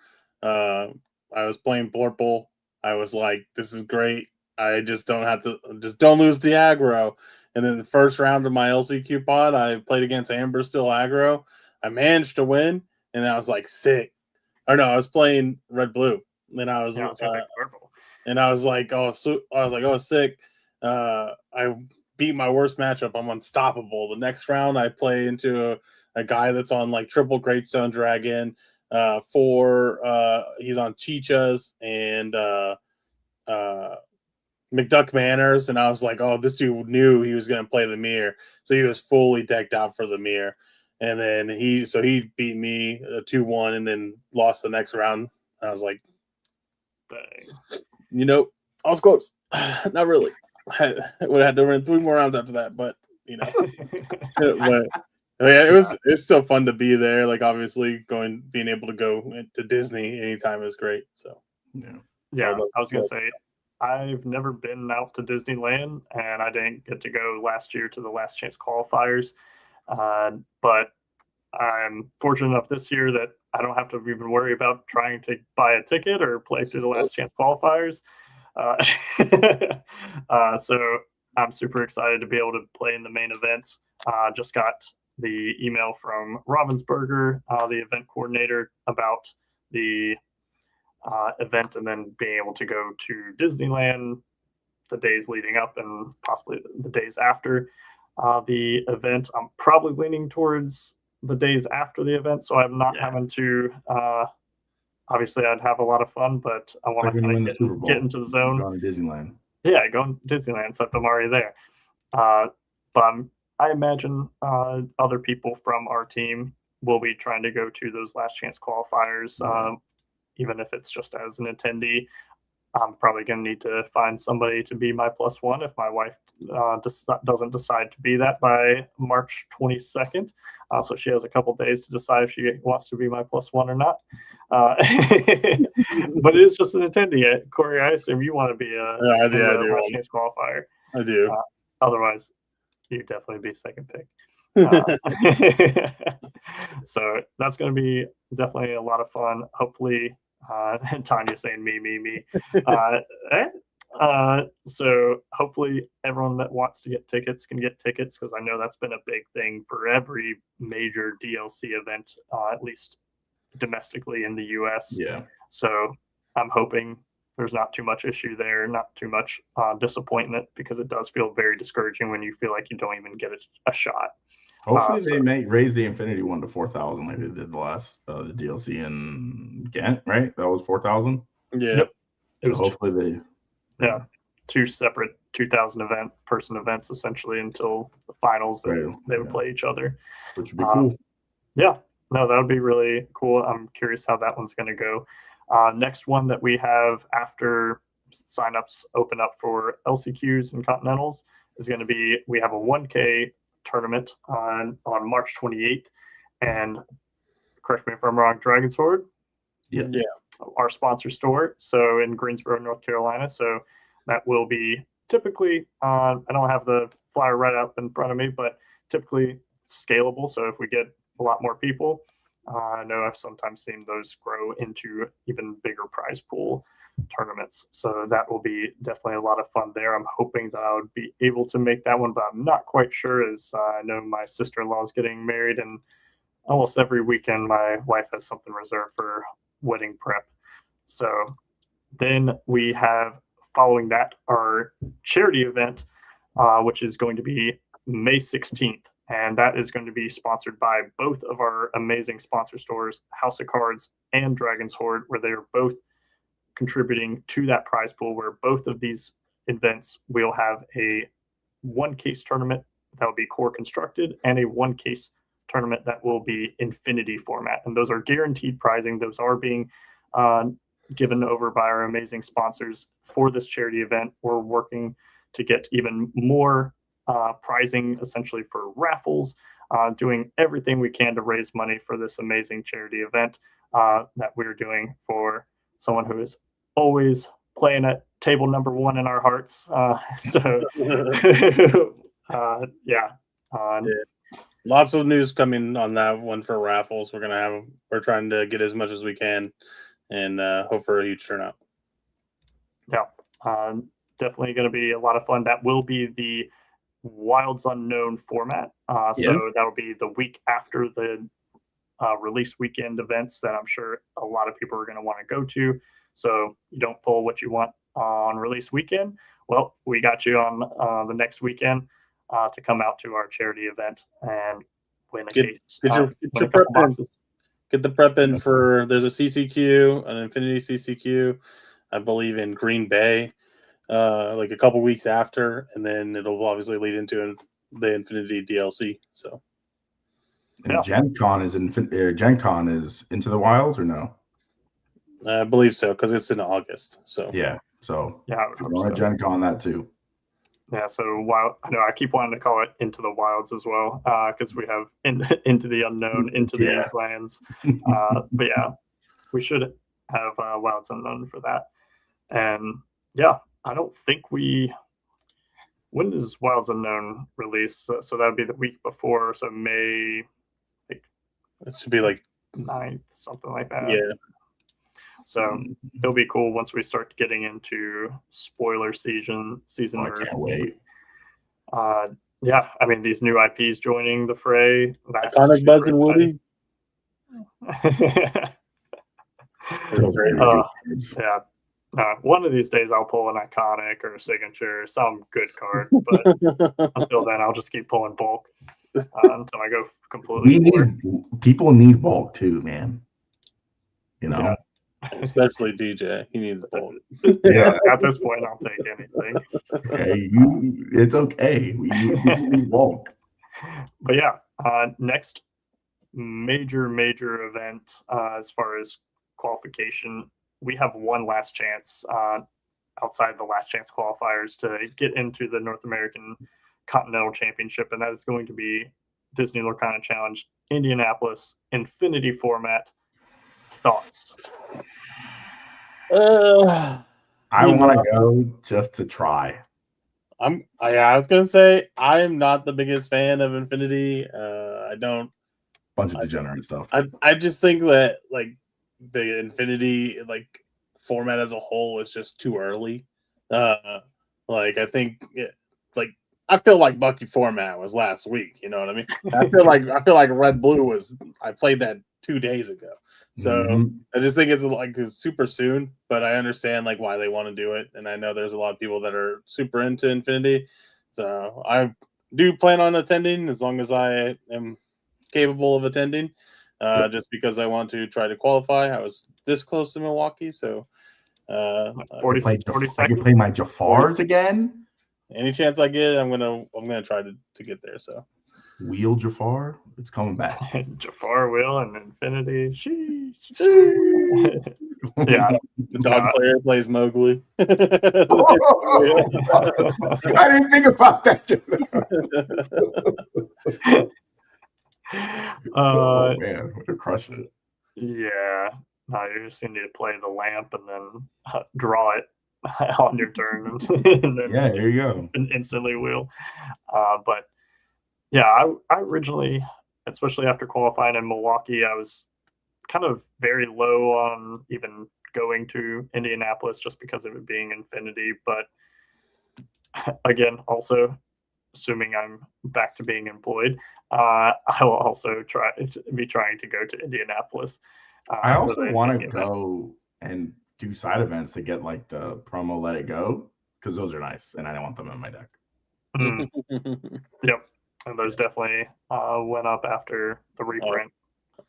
C: I was playing Blurple. I was like, this is great. I just don't lose the aggro. And then the first round of my LCQ pod, I played against Amber still aggro. I managed to win, and I was like, sick. Or no, I was playing Red Blue. And I was
A: purple.
C: And I was like, oh, sick. I beat my worst matchup. I'm unstoppable. The next round, I play into a guy that's on like triple Greatstone Dragon. He's on Chichas and McDuck Manners, and I was like, oh, this dude knew he was going to play the mirror, so he was fully decked out for the mirror. And then he beat me 2-1, and then lost the next round. And I was like, dang. I was close. Not really. I would have had to run 3 more rounds after that, but it's still fun to be there. Like obviously being able to go to Disney anytime is great. So
A: yeah. I was gonna say I've never been out to Disneyland, and I didn't get to go last year to the last chance qualifiers. But I'm fortunate enough this year that I don't have to even worry about trying to buy a ticket or play through the last chance qualifiers. So I'm super excited to be able to play in the main events. Just got the email from Ravensburger, the event coordinator, about the event, and then being able to go to Disneyland the days leading up and possibly the days after the event. I'm probably leaning towards the days after the event, so I'm not having to obviously I'd have a lot of fun, but I want to kind of get into the zone.
B: Going to Disneyland.
A: Yeah, going to Disneyland, except I'm already there. But I imagine other people from our team will be trying to go to those last chance qualifiers, even if it's just as an attendee. I'm probably going to need to find somebody to be my +1 if my wife doesn't decide to be that by March 22nd. So she has a couple days to decide if she wants to be my +1 or not. But it is just an attendee. Corey, I assume you want to be a last chance qualifier.
C: I do.
A: Otherwise, you'd definitely be second pick. So that's going to be definitely a lot of fun. Hopefully, Tanya saying me. So hopefully everyone that wants to get tickets can get tickets, because I know that's been a big thing for every major DLC event, at least domestically in the US.
B: Yeah.
A: So I'm hoping there's not too much issue there, not too much disappointment, because it does feel very discouraging when you feel like you don't even get a shot.
B: Hopefully they may raise the Infinity one to 4,000 like they did the last the DLC in Ghent, right? That was 4,000.
C: Yeah.
A: Yep.
B: So hopefully they
A: 2 separate 2,000 person events essentially until the finals. They would play each other,
B: which would be cool.
A: Yeah, no, that would be really cool. I'm curious how that one's going to go. Next one that we have after signups open up for LCQs and Continentals is going to be, we have a 1K tournament on March 28th, and correct me if I'm wrong, Dragon's Horde, our sponsor store, so in Greensboro, North Carolina. So that will be typically I don't have the flyer right up in front of me, but typically scalable. So if we get a lot more people, I know I've sometimes seen those grow into even bigger prize pool tournaments. So that will be definitely a lot of fun there. I'm hoping that I would be able to make that one, but I'm not quite sure, as I know my sister-in-law is getting married, and almost every weekend my wife has something reserved for wedding prep. So then we have, following that, our charity event, which is going to be May 16th. And that is going to be sponsored by both of our amazing sponsor stores, House of Cards and Dragon's Horde, where they are both contributing to that prize pool, where both of these events, we'll have a 1-case tournament that will be core constructed and a 1-case tournament that will be infinity format. And those are guaranteed prizing. Those are being given over by our amazing sponsors for this charity event. We're working to get even more prizing, essentially for raffles, doing everything we can to raise money for this amazing charity event that we're doing for someone who is always playing at table number 1 in our hearts. Yeah.
C: Lots of news coming on that one for raffles. We're trying to get as much as we can and hope for a huge turnout.
A: Yeah. Definitely going to be a lot of fun. That will be the Wilds Unknown format. So that will be the week after the release weekend events that I'm sure a lot of people are going to want to go to. So you don't pull what you want on release weekend. Well, we got you on the next weekend to come out to our charity event and win a case.
C: Get your prep boxes. Get the prep in for, there's a CCQ, an Infinity CCQ, I believe in Green Bay, like a couple weeks after, and then it'll obviously lead into the Infinity DLC. So,
B: and Gen Con is into the wilds or no?
C: I believe so, because it's in August. So
B: yeah, so
A: yeah,
B: we're on Gen Con that too.
A: Yeah, so I know I keep wanting to call it Into the Wilds as well, because we have Into the Unknown, Into the Lands. But yeah, we should have Wilds Unknown for that. And yeah, I don't think when does Wilds Unknown release? So that would be the week before, so May.
C: It should be like
A: 9th, something like that.
C: Yeah.
A: So it'll be cool once we start getting into spoiler season.
B: I can't wait.
A: Yeah, I mean, these new IPs joining the fray.
C: Iconic Buzz and Woody.
A: Yeah. One of these days I'll pull an iconic or a signature, some good card. But until then, I'll just keep pulling bulk until I go completely.
B: People need bulk too, man. You know.
A: Yeah.
C: Especially DJ, he needs bulk.
A: Yeah, at this point, I'll take anything.
B: Hey, it's okay. We need bulk.
A: But yeah, next major event as far as qualification, we have one last chance outside the last chance qualifiers to get into the North American Continental Championship, and that is going to be Disney Lorcana Challenge Indianapolis Infinity format. Thoughts?
B: I want to go just to try.
C: I was gonna say I'm not the biggest fan of Infinity. I don't.
B: Bunch of degenerate stuff.
C: I just think that like the Infinity like format as a whole is just too early. Like I think I feel like Bucky format was last week. You know what I mean? I feel like Red Blue was. I played that 2 days ago. So I just think it's super soon, but I understand like why they want to do it, and I know there's a lot of people that are super into Infinity. So I do plan on attending as long as I am capable of attending, just because I want to try to qualify. I was this close to Milwaukee, so
A: 40
B: I can play my Jafars again.
C: Any chance I get, I'm gonna try to get there. So.
B: Wheel Jafar, it's coming back.
A: Jafar Wheel and Infinity.
C: Yeah, the dog player plays Mowgli.
B: I didn't think about that. Oh man, we're crushing it.
A: Yeah, no, you just need to play the lamp and then draw it on your turn, and then
B: there you go,
A: and instantly wheel. But yeah, I originally, especially after qualifying in Milwaukee, I was kind of very low on even going to Indianapolis just because of it being Infinity. But again, also assuming I'm back to being employed, I will also be trying to go to Indianapolis.
B: I also want to go and do side events to get like the promo Let It Go, because those are nice and I want them in my deck.
A: Yep. And those definitely went up after the reprint.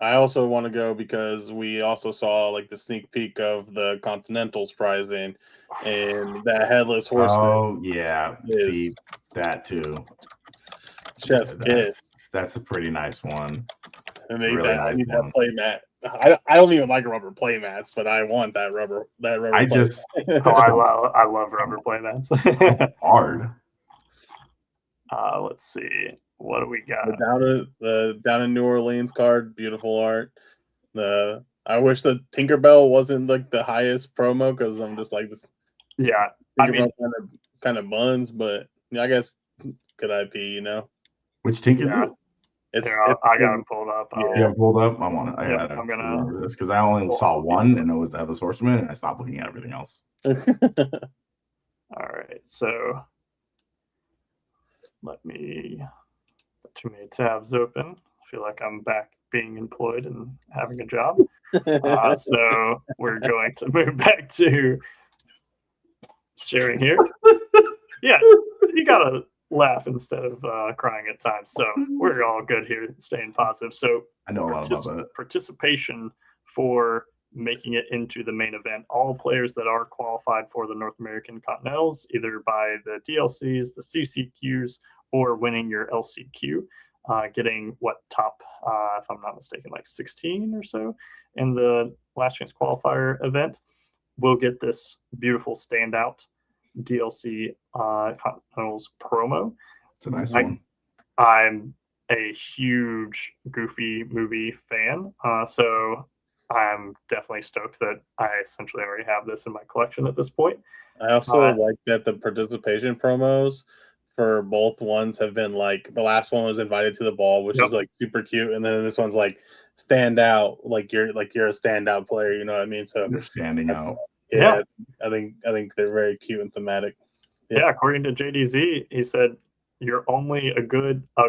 C: I also want to go because we also saw like the sneak peek of the Continental's prizing, and that headless horseman
B: Oh yeah,
C: is
B: see that too.
C: chef's
B: Yeah,
C: kiss.
B: that's a pretty nice one.
C: And they
B: Really
C: I
B: nice
C: need
B: one.
C: that play mat. I don't even like rubber play mats, but I want that rubber.
B: I
C: play
B: just
C: mat.
A: I love rubber playmats.
B: hard.
A: Let's see. What do we got?
C: The down in New Orleans card, beautiful art. I wish the Tinkerbell wasn't like the highest promo because I'm just like this.
A: Yeah, I
C: Tinkerbell
A: mean,
C: kind of buns, but yeah, I guess good IP, you know.
B: Which Tink is
A: Yeah.
B: it?
C: It's
A: I got it pulled up.
C: Yeah.
B: You have pulled up? I want to. I
A: Yep,
B: gotta
A: I'm gonna
B: remember this because I only
A: pull
B: saw
A: all these
B: one,
A: up.
B: and it was the Headless Horseman, and I stopped looking at everything else.
A: All right, so let me too many tabs open. I feel like I'm back being employed and having a job. So we're going to move back to sharing here. Yeah, you gotta laugh instead of crying at times. So we're all good here, staying positive. So
B: I know a lot about that.
A: participation for making it into the main event. All players that are qualified for the North American Continentals, either by the DLCs, the CCQs, or winning your LCQ, getting top, if I'm not mistaken, like 16 or so in the last chance qualifier event, will get this beautiful standout DLC Continentals promo.
B: It's a nice one.
A: I'm a huge Goofy movie fan, so I'm definitely stoked that I essentially already have this in my collection at this point.
C: I also like that the participation promos for both ones have been like the last one was invited to the ball, which is like super cute, and then this one's like stand out, like you're a standout player, you know what I mean? So
B: You're standing out.
C: Yeah. I think they're very cute and thematic.
A: Yeah, according to JDZ, he said you're only a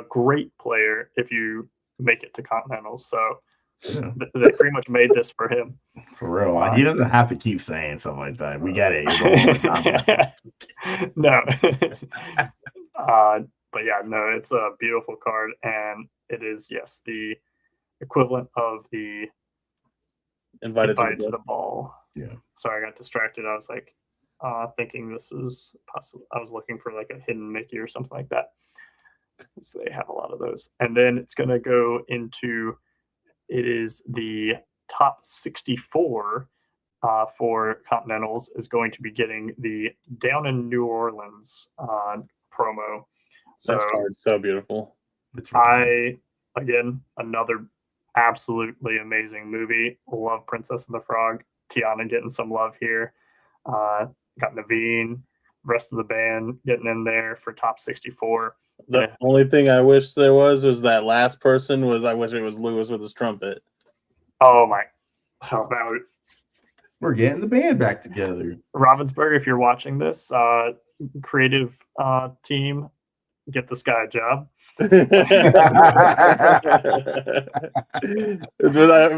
A: great player if you make it to Continentals. So they pretty much made this for him.
B: For real. He doesn't have to keep saying stuff like that. We get it. You're going
A: No. But yeah, no, it's a beautiful card. And it is, yes, the equivalent of the invited to the ball.
B: Yeah.
A: Sorry, I got distracted. I was like thinking this is possible. I was looking for like a hidden Mickey or something like that. So they have a lot of those. And then it's going to go into, it is the top 64 for Continentals is going to be getting the Down in New Orleans promo. So
C: that card's so beautiful.
A: Again, another absolutely amazing movie. Love Princess and the Frog. Tiana getting some love here. Got Naveen, rest of the band getting in there for top 64.
C: The only thing I wish there was that last person was I wish it was Lewis with his trumpet.
A: Oh my! How about it?
B: We're getting the band back together.
A: Ravensburg, if you're watching this, creative team, get this guy a job.
C: If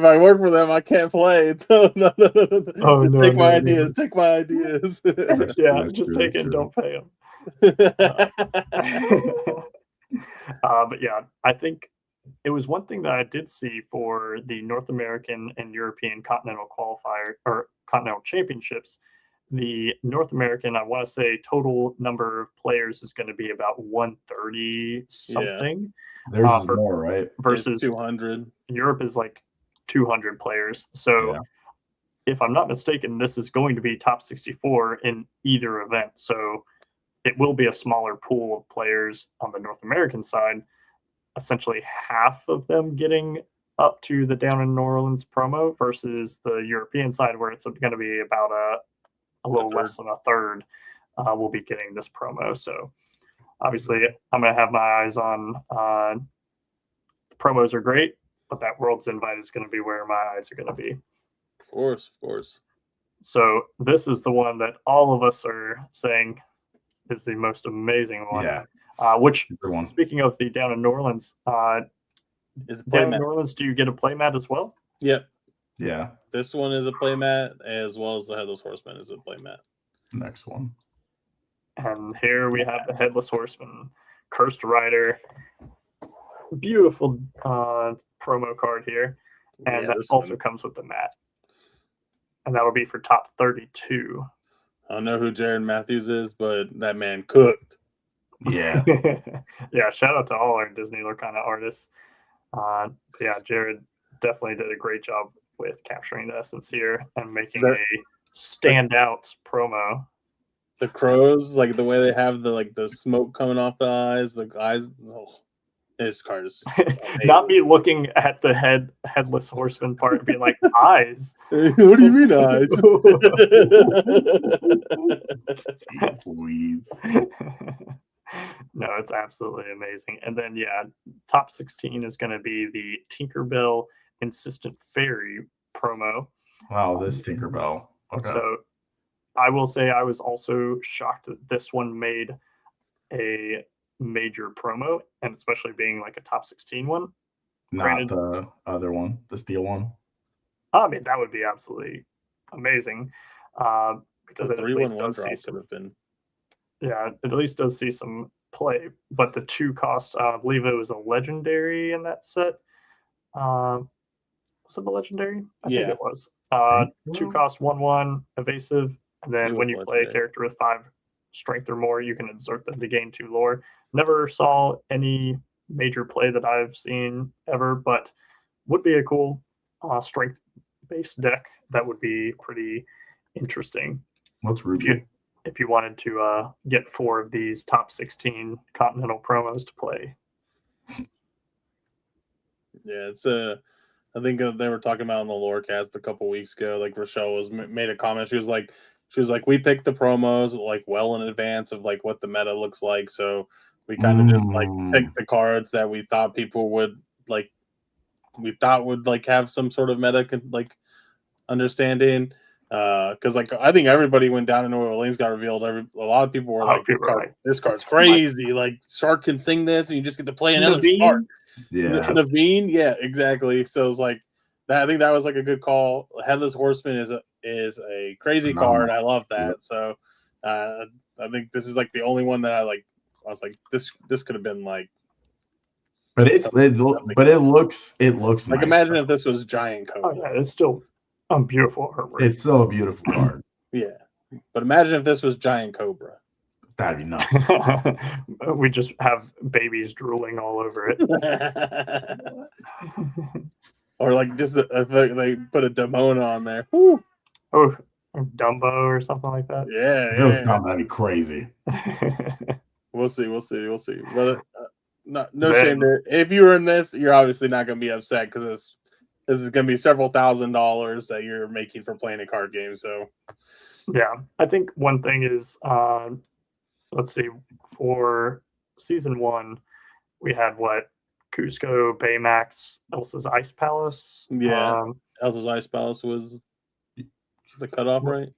C: I work for them, I can't play. No.
A: Oh, no,
C: take my
A: no,
C: ideas.
A: no.
C: Take my ideas.
A: Yeah, just take it. Don't pay him. But yeah, I think it was one thing that I did see for the North American and European Continental qualifier or Continental Championships. The North American, I want to say, total number of players is going to be about 130 something.
B: Yeah. There's more, right?
A: Versus
C: 200.
A: Europe is like 200 players. So if I'm not mistaken, this is going to be top 64 in either event. So it will be a smaller pool of players on the North American side, essentially half of them getting up to the Down in New Orleans promo versus the European side where it's going to be about a little less than a third will be getting this promo. So obviously I'm going to have my eyes on the promos are great, but that World's Invite is going to be where my eyes are going to be.
C: Of course.
A: So this is the one that all of us are saying is the most amazing one.
B: Yeah.
A: Which, speaking of the Down in New Orleans,
C: is
A: Down in New Orleans, do you get a playmat as well?
C: Yep.
B: Yeah.
C: This one is a playmat, as well as the Headless Horseman is a playmat.
B: Next one.
A: And here we have the Headless Horseman, Cursed Rider. Beautiful promo card here. and
C: Yeah,
A: that
C: this
A: also
C: one.
A: comes with the mat. And that will be for top 32.
C: I don't know who Jared Matthews is, but that man cooked.
B: Yeah.
A: Yeah, shout out to all our Disney Lorcana artists. But yeah, Jared definitely did a great job with capturing the essence here and making a standout promo.
C: The crows, like the way they have the smoke coming off the eyes, his card is
A: Not me looking at the headless horseman part and being like, eyes.
C: What do you mean eyes?
B: Jeez Louise.
A: No, it's absolutely amazing. And then yeah, top 16 is going to be the Tinkerbell Insistent Fairy promo.
B: Wow, this Tinkerbell. Okay.
A: So I will say I was also shocked that this one made a major promo, and especially being like a top 16 one.
B: Not
A: granted-
B: the other one, the steel one.
A: I mean, that would be absolutely amazing because
C: The
A: it at least
C: 3-1-1
A: does
C: drop
A: see
C: could
A: some.
C: have been.
A: Yeah, it at least does see some play. But the 2 cost, I believe it was a legendary in that set. Was it a legendary? I think
C: Yeah.
A: it was.
B: Think
A: 2
B: so.
A: cost 1/1 evasive, and then
C: It
A: when
C: was
A: you play a
C: legendary.
A: character with 5 strength or more, you can exert them to gain 2 lore. Never saw any major play that I've seen ever, but would be a cool strength based deck that would be pretty interesting
B: What's
A: if
B: Ruby?
A: you wanted to get 4 of these top 16 continental promos to play.
C: Yeah, it's I think they were talking about in the Lorecast a couple weeks ago. Like Rochelle made a comment. She was like, we picked the promos like well in advance of like what the meta looks like. So we kind of just like picked the cards that we thought people would like. We thought would like have some sort of meta like understanding. Because like I think everybody went down in New Orleans got revealed. A lot of people were like, this card's crazy. Like Shark can sing this, and you just get to play another Shark.
B: Yeah.
C: Naveen, yeah, exactly. So it's like that. I think that was like a good call. Headless Horseman is a crazy card. I love that.
B: Yep.
C: So I think this is like the only one that I was like, this could have been like.
B: But it looks
C: like
B: nice,
C: imagine
B: though.
C: if this was Giant Cobra.
A: Oh yeah, it's still a beautiful artwork.
B: It's still a beautiful card.
C: Yeah, but imagine if this was Giant Cobra.
B: That'd be nuts.
A: We just have babies drooling all over it.
C: Or like just if they put a Demona on there. Woo.
A: Oh, Dumbo or something like that.
B: If it was dumb, that'd be crazy.
C: We'll see. But no shame there. If you were in this, you're obviously not going to be upset because this is going to be several $1,000s that you're making for playing a card game. So,
A: yeah, I think one thing is, let's see, for season 1, we had what? Cusco, Baymax, Elsa's Ice Palace.
C: Yeah, Elsa's Ice Palace was the cutoff, right?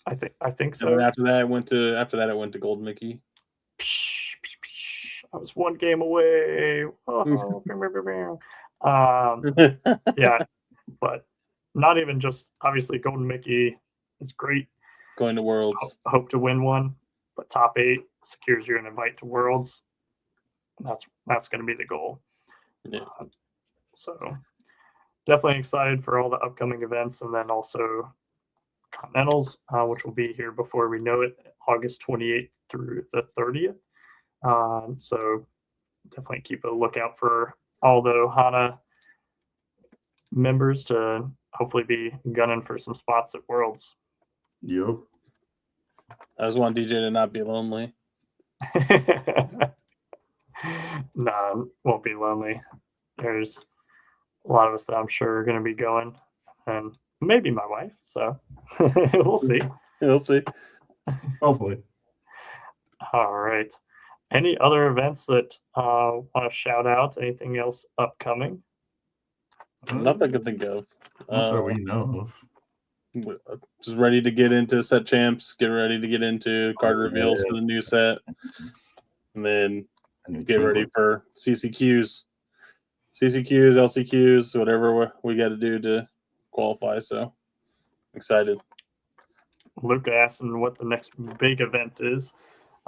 A: I think so.
C: And then after that, it went to Gold Mickey.
A: I was 1 game away. Yeah, but not even just obviously Golden Mickey is great.
C: Going to Worlds.
A: Hope to win one, but top 8 secures you an invite to Worlds. That's going to be the goal.
C: Yeah.
A: So definitely excited for all the upcoming events, and then also Continentals, which will be here before we know it, August 28th through the 30th. So definitely keep a lookout for all the OHANA members to hopefully be gunning for some spots at Worlds.
B: Yep.
C: I just want DJ to not be lonely.
A: Nah, won't be lonely. There's a lot of us that I'm sure are going to be going, and maybe my wife. So we'll see.
C: We'll see.
B: Hopefully.
A: All right. Any other events that want to shout out? Anything else upcoming?
C: Nothing I can think of.
B: Not that we know of.
C: Just ready to get into set champs. Get ready to get into card reveals for the new set, and then get ready for CCQs, LCQs, whatever we got to do to qualify. So excited.
A: Luke asking what the next big event is.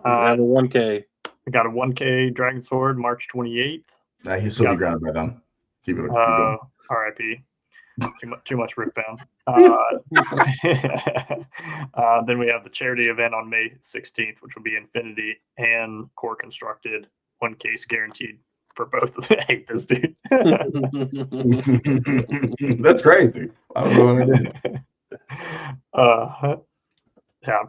C: We have a 1K.
A: We got a 1K Dragon Sword March 28th.
B: He'll still be grounded by then. Keep it going.
A: RIP. Too much Riftbound. Then we have the charity event on May 16th, which will be Infinity and Core Constructed. 1 case guaranteed for both of them. I hate this, dude.
B: That's crazy. I don't know what I did.
A: Yeah.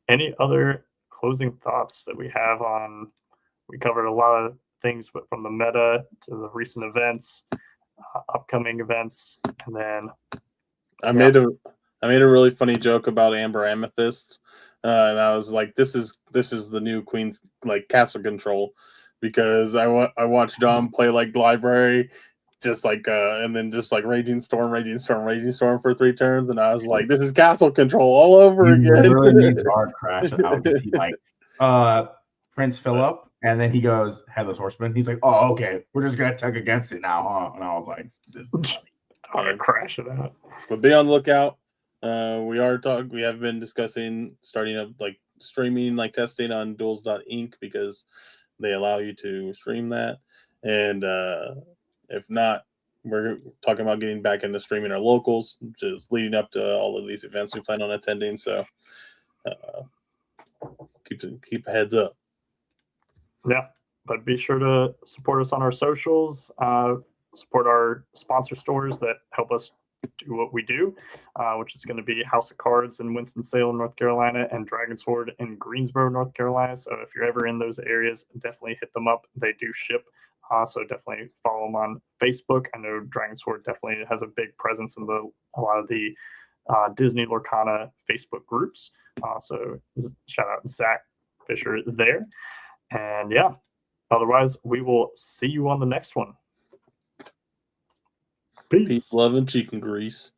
A: Any other closing thoughts that we have on? We covered a lot of things from the meta to the recent events, upcoming events, and then
C: I made a really funny joke about Amber Amethyst, and I was like, "This is the new Queen's like castle control," because I watched Dom play like library, just like and then just like Raging Storm for 3 turns, and I was like, "This is castle control all over
B: He
C: again."
B: literally needs hard crash out. He like Prince Philip, and then he goes Headless Horseman. He's like, "Oh, okay, we're just gonna tech against it now, huh?" And I was like, "This is funny."
A: I'm gonna crash it out.
C: But be on the lookout. We have been discussing starting up like streaming, like testing on duels.inc because they allow you to stream that. And if not, we're talking about getting back into streaming our locals, just leading up to all of these events we plan on attending. So keep a heads up.
A: Yeah, but be sure to support us on our socials. Support our sponsor stores that help us do what we do, which is going to be House of Cards in Winston-Salem, North Carolina, and Dragon Sword in Greensboro, North Carolina. So if you're ever in those areas, definitely hit them up. They do ship. So definitely follow them on Facebook. I know Dragon Sword definitely has a big presence in a lot of the Disney Lorcana Facebook groups. So shout out to Zach Fisher there. And yeah, otherwise, we will see you on the next one. Peace.
C: Peace, love, and chicken grease.